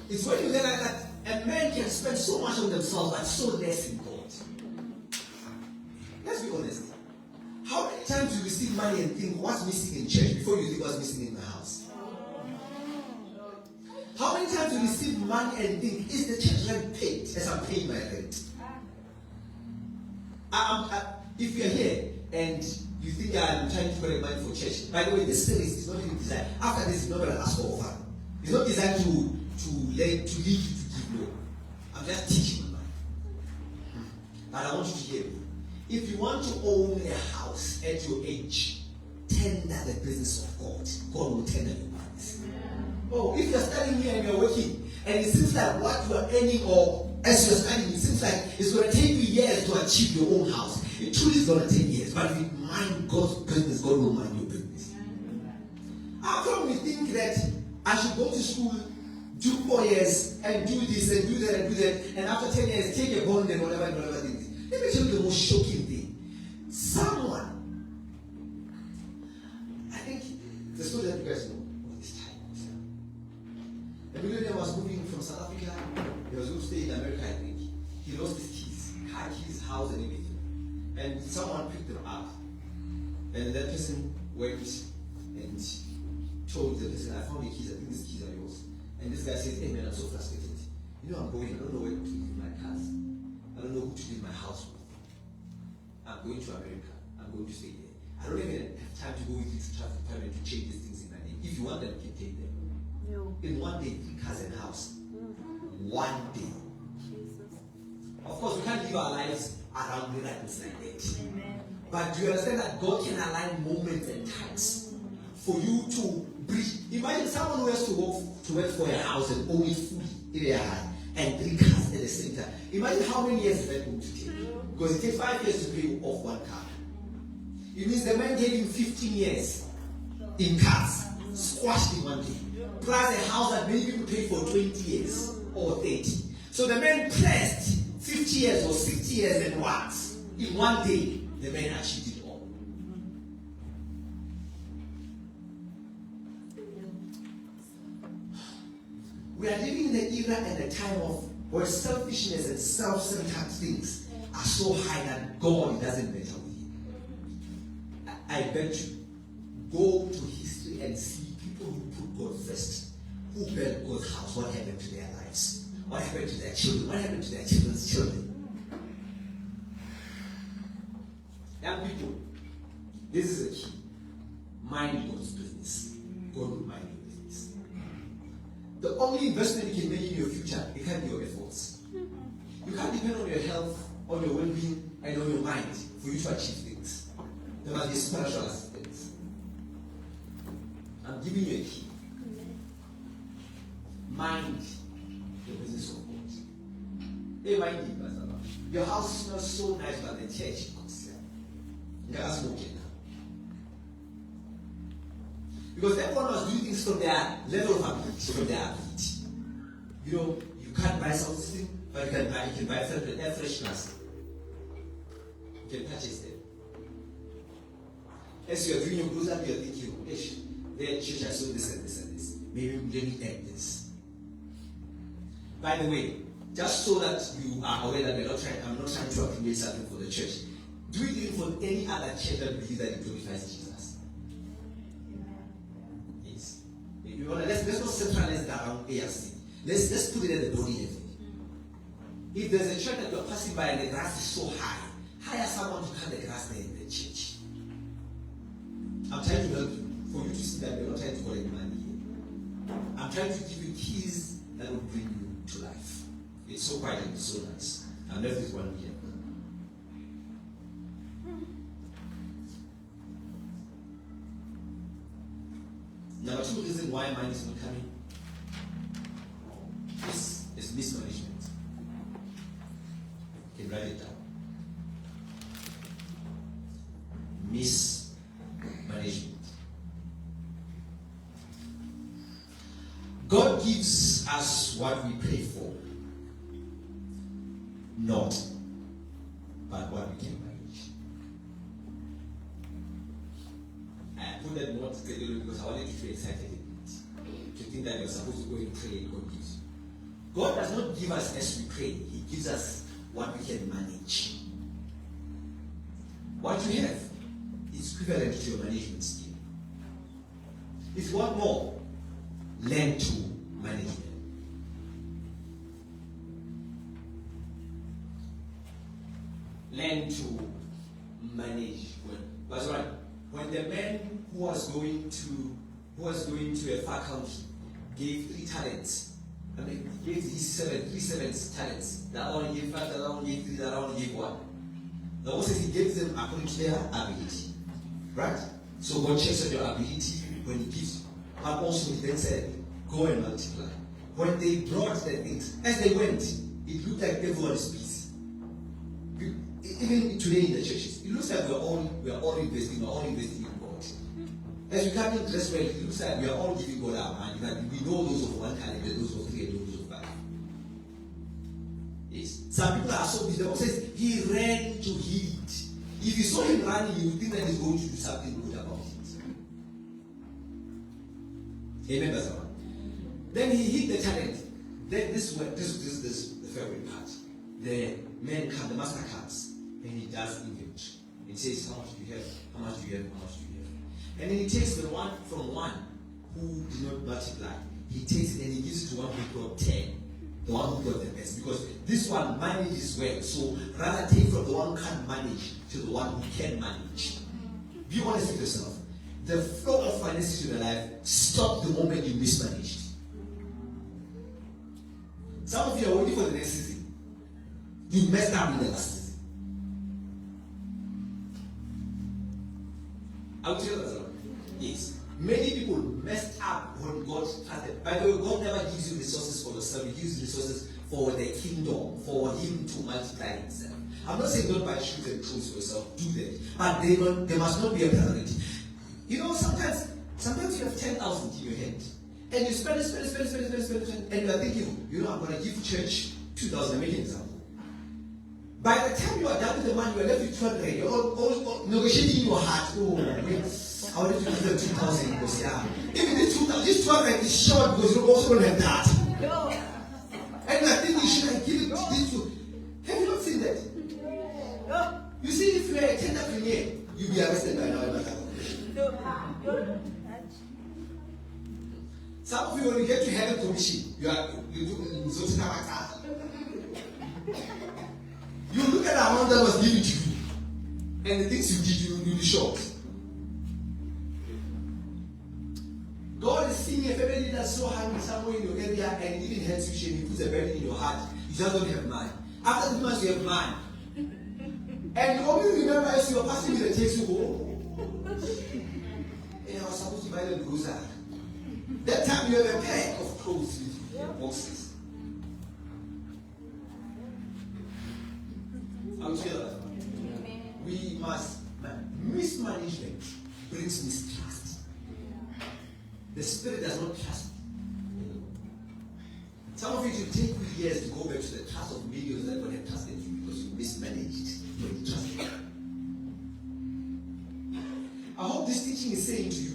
It's when you realize that a man can spend so much on themselves but so less in God. Let's be honest. How many times do you receive money and think what's missing in church before you think what's missing in my house? How many times do you receive money and think is the church rent paid as I'm paying my rent? If you're here and you think I'm trying to collect money for church, by the way, this service is not even designed. After this, it's not going to ask for offering. It's not designed to lead you to give no. I'm just teaching my mind. But I want you to hear me. If you want to own a house at your age, tender the business of God. God will tender your business. Oh, if you're standing here and you're working, and it seems like what you are earning, or as you're standing, it seems like it's going to take you years to achieve your own house. It truly is going to take years. But if you mind God's business, God will mind your business. How come we think that I should go to school, do 4 years, and do this and do that and do that, and after 10 years take a bond and whatever things? Let me tell you the most shocking thing. Someone, I think the story that you guys know of this time. A millionaire was moving from South Africa. He was going to stay in America, I think. He lost his keys, car keys, house, and everything. And someone picked them up. And that person went and told the person, I found the keys, I think these keys are yours. And this guy says, hey man, I'm so frustrated. You know, I'm going, I don't know where to leave my cars. I don't know who to leave my house with. I'm going to America. I'm going to stay there. I don't even have time to go with you to traffic department to change these things in my name. If you want them, you can take them. No. In 1 day, 3 cars and a house. 1 day. Jesus. Of course, we can't live our lives around miracles like that. Amen. But do you understand that God can align moments and times for you to bridge? Imagine someone who has to work for a house and own it fully in a high and 3 cars at the same time. Imagine how many years is that going to take? Because it takes 5 years to pay off 1 car. It means the man gave him 15 years in cars, squashed in 1 day. Plus a house that maybe you pay for 20 years or 30. So the man pressed 50 years or 60 years and what? In 1 day, the man achieved it all. We are living in an era and a time of where selfishness and self-centered things are so high that God doesn't matter with you. I bet you, go to history and see people who put God first, who built God's house, what happened to their lives, what happened to their children, what happened to their children's children. Young people, this is a key. Mind God's business. God will mind your business. The only investment you can make in your future, it can't be your efforts. You can't depend on your health, on your well-being, and on your mind for you to achieve things. There must be spiritual assistance. I'm giving you a key. Mind the business of God. Hey, mind it, Pastor. Your house smells so nice, but the church is God's smoking now. Because everyone was doing things from their level of ability, from their ability. You know, you can't buy something, but you can buy air fresheners. You can purchase them. As you are doing your close up, you are thinking, their church has sold this and this and this. Maybe we didn't end this. By the way, just so that you are aware that I'm not trying to accumulate something for the church. Do it even for any other church that believes that it glorifies Jesus. Yes. Let's not centralize that around ARC. Let's put it at the body level. If there's a church that you're passing by and the grass is so high, hire someone to cut the grass there in the church. I'm trying to help you, for you to see that we're not trying to collect money here. I'm trying to give you keys that will bring you to life. It's so quiet and so nice. I'm left with one here. Number 2 reason why money is not coming is mismanagement. You can write it down. Mismanagement. God gives us what we pray for. Not, but what we can manage. I put that not together because I wanted you to be excited a bit. To think that you're supposed to go and pray and God gives you. God does not give us as we pray. He gives us what we can manage. What you have is equivalent to your management skill. If you want more, learn to manage them. Learn to manage well. That's right. When the man who was going to a faculty gave 3 talents, I mean, gave his 3 talents. That one gave 5, that one gave 3, that one gave 1. The Bible says he gave them according to their ability. Right? So God checks on your ability when he gives you. But also he then said, go and multiply. When they brought the things, as they went, it looked like everyone is busy. Even today in the churches, it looks like we are all investing in God. As we come in dress well, it looks like we are all giving God our money. But we know those of 1 talent, those of 3, and those of 5. Yes. Some people are so busy. The Bible says he ran to heal it. If you saw him running, you would think that he's going to do something good about it. Amen, Pastor. Then he hit the talent. Then this is the favorite part. The man comes, the master comes, and he does inventory. He says, how much do you have? How much do you have? How much do you have? And then he takes the one from one who did not multiply. He takes it and he gives it to one who got 10. The one who got the best. Because this one manages well. So rather take from the one who can't manage to the one who can manage. Be honest with yourself. The flow of finances in your life stopped the moment you mismanaged. Some of you are waiting for the next season. You messed up in the last season. I will tell you that. Yes. Many people messed up when God started. By the way, God never gives you resources for yourself. He gives you resources for the kingdom, for Him to multiply Himself. I'm not saying don't buy shoes and clothes for yourself. Do that. But there must not be a priority. You know, sometimes you have 10,000 in your hand. And you spend it, and you are thinking, you know, I'm going to give church 2,000. Make an example. By the time you are done with the money, you are left with 200. You're all negotiating in your heart. Oh, wait. I wanted to give them 2,000 because, yeah. Even this 200 is short because you also don't have that. No. And I think you should have given this to. Have you not seen that? No. You see, if you are a tender premier, you'll be arrested by now. Some of you, when you get to heaven commission, you do something like that. You look at the amount that was given to you, and the things you did, you'll be shocked. God is seeing a family that's so hungry somewhere in your area and even helps you, and He puts a burden in your heart. You just don't have money. After 2 months, you have money. And you only remember as you are passing with the text, you go, and I was supposed to buy them grocery. That time you have a pack of clothes with you, boxes. I will tell that. We must, mismanagement brings mistrust. The spirit does not trust you. Some of you will take years to go back to the trust of millions that God had trusted you because you mismanaged when you trusted. I hope this teaching is saying to you,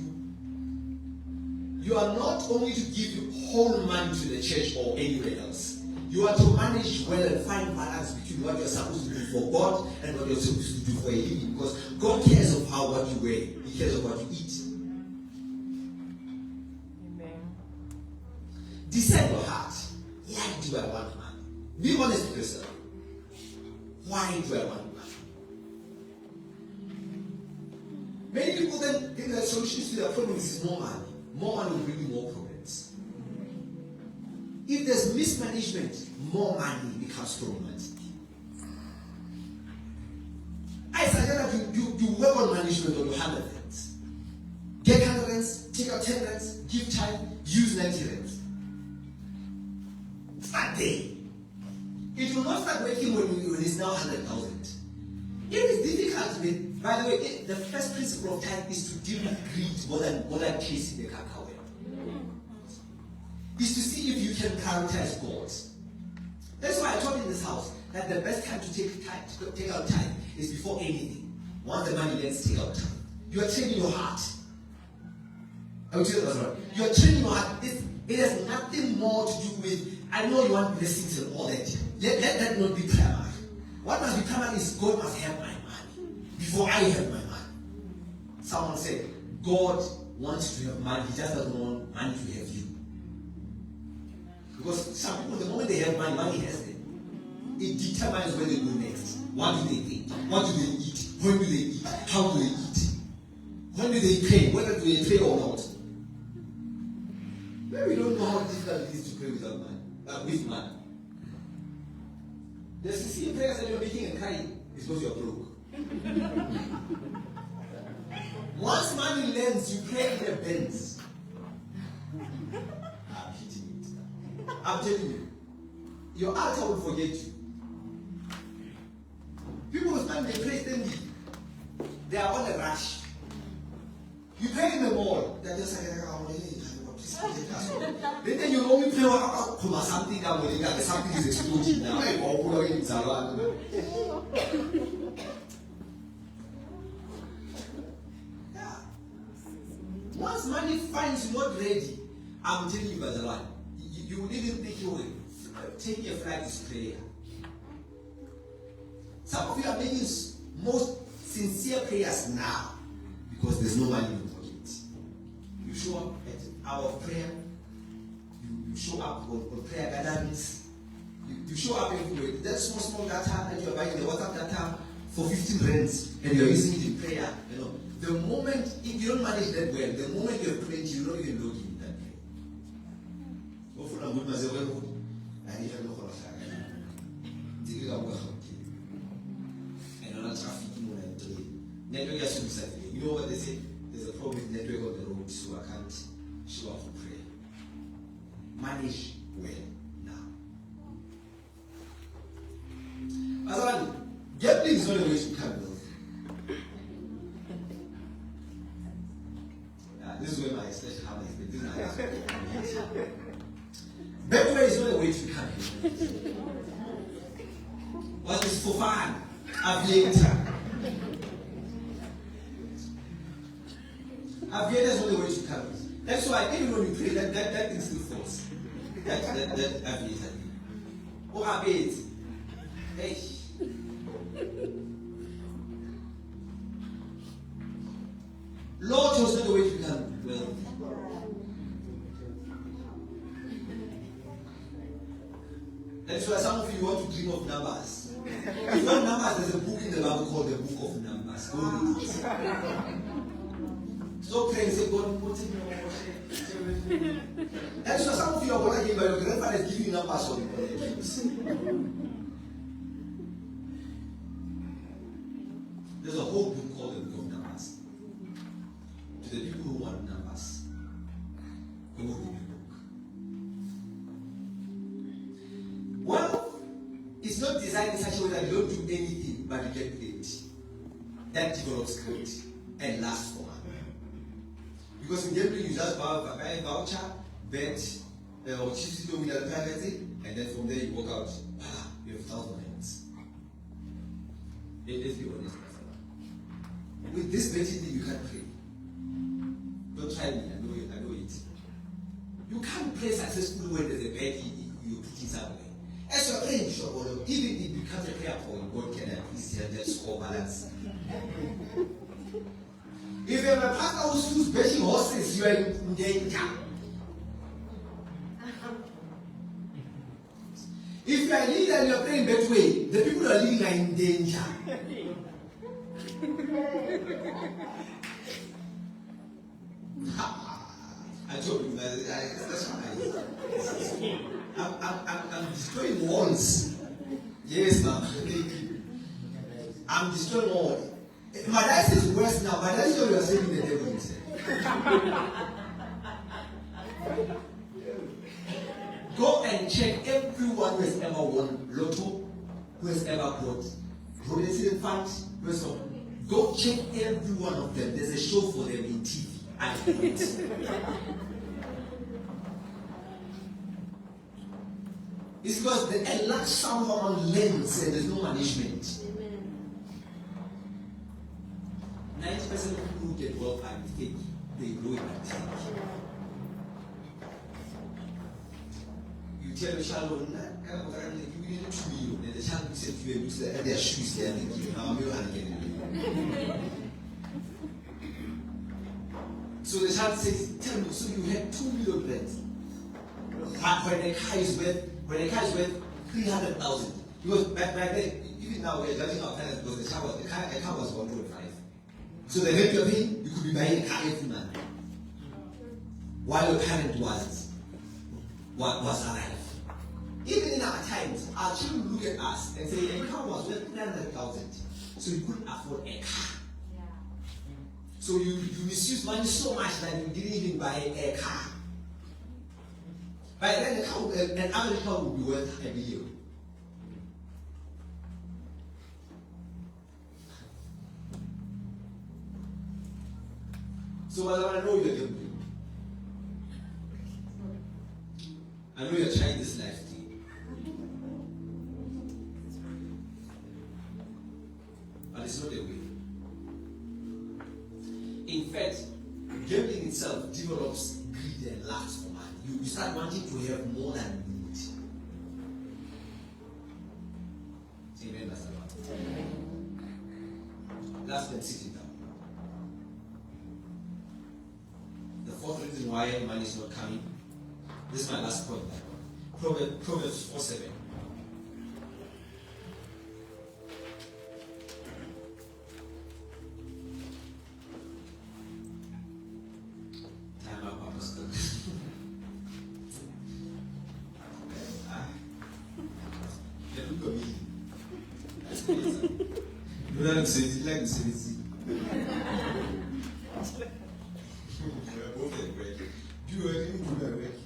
you are not only to give whole money to the church or anywhere else. You are to manage well and find balance between what you are supposed to do for God and what you are supposed to do for a living. Because God cares of what you wear. He cares of what you eat. Amen. Decide your heart. Why do I want money? Be honest with yourself. Why do I want money? Many people then think that solutions to their problems is more money. More money will bring you more problems. If there's mismanagement, more money becomes problematic. I suggest that you work on management on your 100 rands. Get 100 rands, take out 10 rands, give time, use 90 rands. Start there. It will not start working when it's now 100,000. It is difficult with, by the way, the first principle of time is to deal with greed more than chasing the cacao. is to see if you can prioritize God. That's why I taught in this house that the best time to take out time is before anything. Once the money lands, take out time. You are training your heart. I will tell you that's right. You are training your heart. It has nothing more to do with, I know you want blessings and all that. Let that not be primary. What must be primary is God must have my money before I have my money. Someone said, God wants to have money, he just doesn't want money to have you. Because some people, the moment they have money, money has them. It determines where they go next. What do they think? What do they eat? When do they eat? How do they eat? When do they pray? Whether do they pray or not? Well, we don't know how difficult it is to pray without money. With money. The sincere prayers that you're making and crying is because you're broke. Once money lands, you pray in the bends. I'm hitting it. I'm telling you. Your altar will forget you. People will stand, they pray steadily. They are on a rush. You pray in the mall. They're just like, then you only pray about something that something is exploding now. Yeah. Once money finds you not ready, I'm telling you, Brother One, you will even think you will take your flight is prayer. Some of you are making most sincere prayers now because there's no money in the pocket. You show up at hour of prayer. You show up on prayer gatherings. You show up everywhere. That small data that you are buying, the WhatsApp data for 15 rands, and you are using it in prayer. You know, the moment, if you don't manage that well, the moment you have prayed, you don't even log in that way. You know what they say? There's a problem with network on the road, so I can't show up for prayer. Manage well now. Azan, gambling is not a way to become wealthy. This is where my special hammer is. Betway is not a way to become wealthy. What is for fun? Aviator. Aviator is not the way to come. That's why even when you pray, that thing still falls. That aviator. Or abate. Hey. Lord chose not the way to become wealthy. That's why some of you want to dream of numbers. If you want numbers, there's a book in the Bible called the Book of Numbers. Go read it. So praying, say, God, put in your and so some of you are born again, but your grandfather is giving you numbers for the There's a whole book called the Book of Numbers. To the people who want numbers, go read the book. Well, it's not designed in such a way that you don't do anything, but you get paid. That develops good and lasts for money. Because in gambling, you just buy a voucher, bet, or chips to with a private, and then from there you walk out. You have 1,000 hands. Let's be honest. With this betting thing, you can't pray. Don't try me. I know it. You can't pray successfully when there's a bet you're putting somewhere. As you're praying, even if it becomes a prayer point, God can at least help that score balance. If you have a pastor who's betting horses, you are in danger. If you are a leader and you are praying that way, the people who are leading are in danger. I told you that's why I'm destroying walls. Yes, ma'am. I'm destroying walls. My dad says worse now. My dad says you are saving the devil himself. Go and check everyone who has ever won lotto, who has ever bought provident funds. Go check every one of them. There's a show for them in TV. It's because a large sum of amount lends and there's no management. 90% of people who get wealth are mistake. They grow in a mistake. You tell the child, you need 2 million, and the child looks at you and looks at their shoes there and thinking, I'm your hand again. So the child says, tell me, so you had 2 million rent. When a car is worth 300,000. Because back then, even now we're judging our parents because the car was 1.5. So the rent you're paying, you could be buying a car every month. While your parent was alive. Even in our times, our children look at us and say, a car was worth 300,000. So you couldn't afford a car. So you misuse money so much that you didn't even buy a car. By then, an average car would be worth $1 million. So I know you're gambling. I know you're trying this life thing. But it's not the way. In fact, gambling itself develops greed and lust for money. You start wanting to have more than you need. Amen, Pastor. Last time sitting down. The fourth reason why money is not coming. This is my last point. Proverbs 4:7. Time up, Pastor. Look at me. That's crazy. You don't say it like this. We're both at work. Do anything to my work.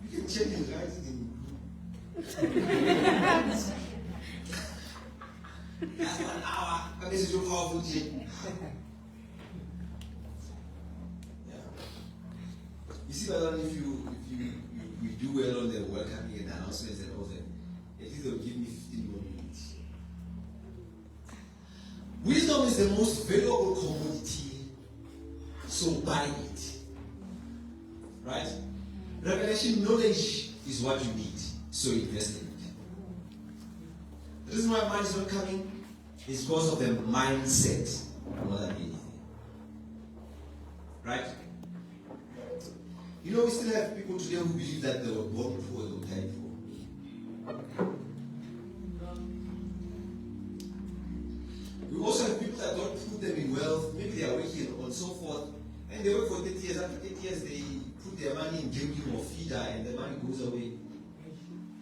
You can check his writing in that's 1 hour. And this is your powerful check. Yeah. You see, brother, if you do well on the welcoming and announcements and all that, at least they'll give me 15 more minutes. Wisdom is the most valuable commodity, so buy it. Right? Revelation knowledge is what you need, so invest in it. The reason why money is not coming is because of the mindset more than anything. Right? You know, we still have people today who believe that they were born poor, they were died poor. We also have people that don't put them in wealth, maybe they are working and so forth, and they work for 30 years. After 30 years, they put their money in gambling or feeder, and the money goes away,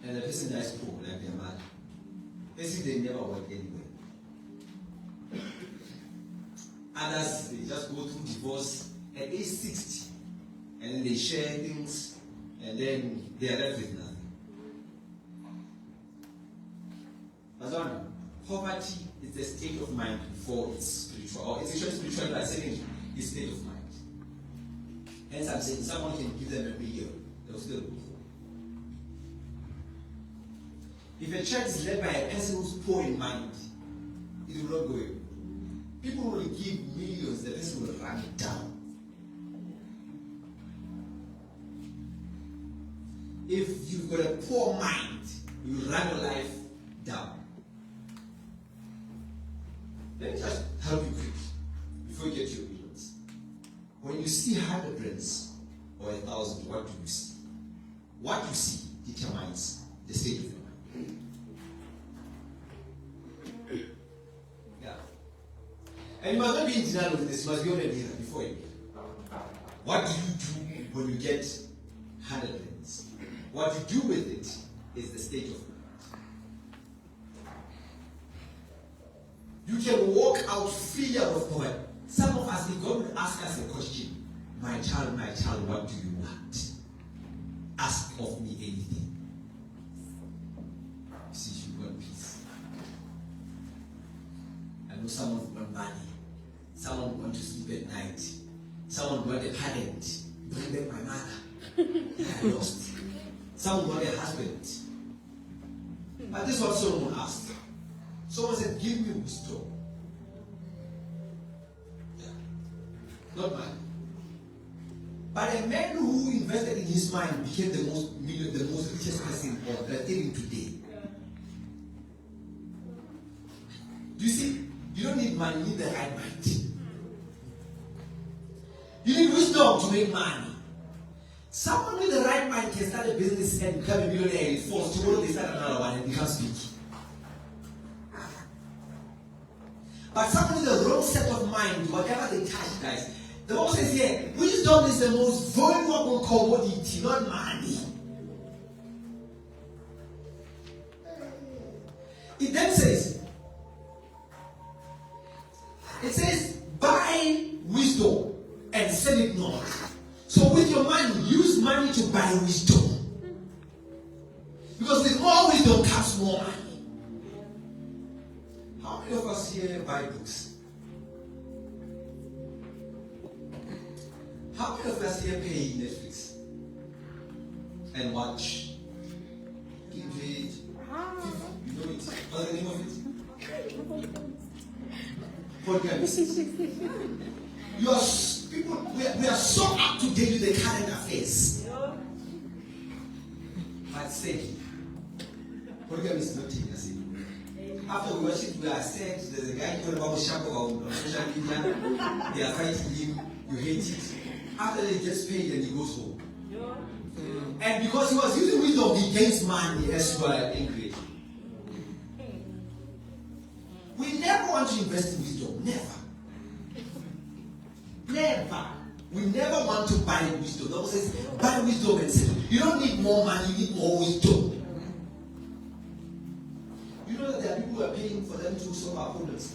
and the person dies poor, like their mother. Basically, they never work anywhere. Others, they just go through divorce at age 60, and then they share things, and then they are left with nothing. But poverty is the state of mind before it's spiritual, or it's actually spiritual, but secondly, it's state of mind. Hence, I'm saying someone can give them $1 million, they'll still go. If a church is led by a person who's poor in mind, it will not go away. People will give millions, the person will run it down. If you've got a poor mind, you run your life down. Let me just help you quick before you get to your millions. When you see 100 rands or 1,000, what do you see? What you see determines the state of your mind. Yeah. And you must not be in denial of this, you must be on a mirror before you get. What do you do when you get 100 rands? What you do with it is the state of mind. You can walk out free out of poverty. Some of us, if God would ask us a question, my child, what do you want? Ask of me anything. You see, you want peace. I know someone would want money. Someone would want to sleep at night. Someone would want a parent. Bring back my mother. I lost. Someone got a husband. But this is what Solomon asked. Someone said, give me wisdom. Yeah. Not money. But a man who invested in his mind became the most richest person on earth even today. Do you see? You don't need money, you need the right mind. You need wisdom to make money. Someone with the right mind can start a business and become a millionaire in force. Tomorrow they start another one and become big. But someone with the wrong set of mind, whatever they touch, guys, the Bible says here, wisdom is the most valuable commodity, not money. It then says, buy wisdom and sell it not. So with your money, use money to buy wisdom. Because with more wisdom comes more money. How many of us here buy books? How many of us here pay Netflix and watch? Give it. You know it. What's the name of it? Podcast. We are so up to date with the current affairs. But sadly, program is not taking us in. After we watch it, we are sad. There's a guy called Babu Shako on social media. They are fighting him. You hate it. After he gets paid and he goes home. And because he was using wisdom, he gains money as well angry. We never want to invest in wisdom. Never. Never. We never want to buy wisdom. The Bible says, buy wisdom and sell. You don't need more money, you need more wisdom. You know that there are people who are paying for them to solve our problems.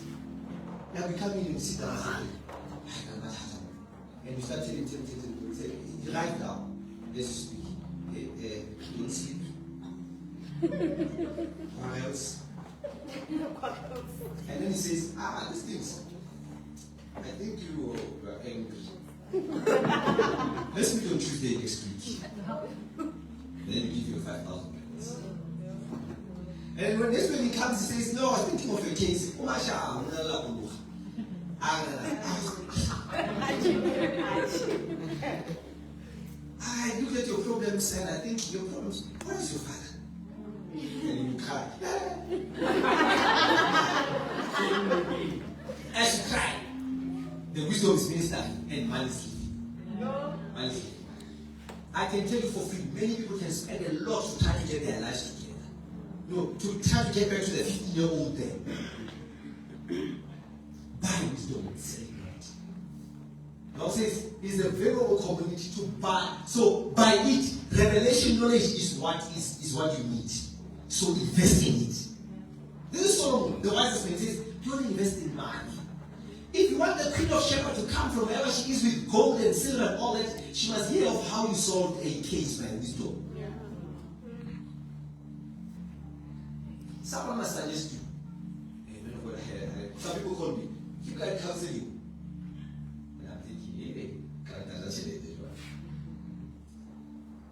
Now we come in and sit down and say, and you start telling, say, write down. Let's speak. Don't sleep. Or else. And then he says, these things. I think you are angry. Let's meet on Tuesday next week. And then we give you 5,000. And when next week he comes, he says, no, I was thinking of your case. I looked at your problems and I think your problems. Where is your father? And you cry. As you cry, the wisdom is ministered and money is leaving. I can tell you for free, many people can spend a lot to try to get their lives together. No, to try to get back to the 15-year-old them. Buy wisdom and sell it. Now says it's a valuable community to buy. So by it, revelation knowledge is what you need. So invest in it. This is Solomon, the wisest man, says, don't invest in money. If you want the Queen of Sheba to come from wherever she is with gold and silver and all that, she must hear of how you solved a case by wisdom. Someone must suggest you. Some people call me, you guys counseling. And I'm thinking,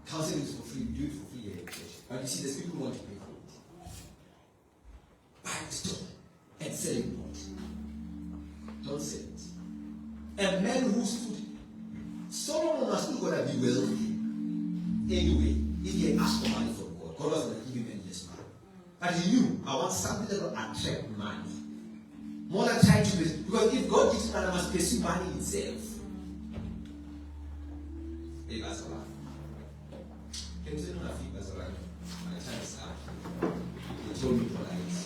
counseling is for free, do it for free here. But you see, there's people who want to pay for it. Buy wisdom and sell it not. Don't sell it. A man who stood, Solomon was still going to be wealthy. Anyway, if he had asked for money from God, God was going to give him endless money. But he knew, I want something that will attract money. More than trying to do, because if God gives money, I must pursue money itself. Hey, Basara. Can you say no, Nafi, Basara? My time is up. They told me polite.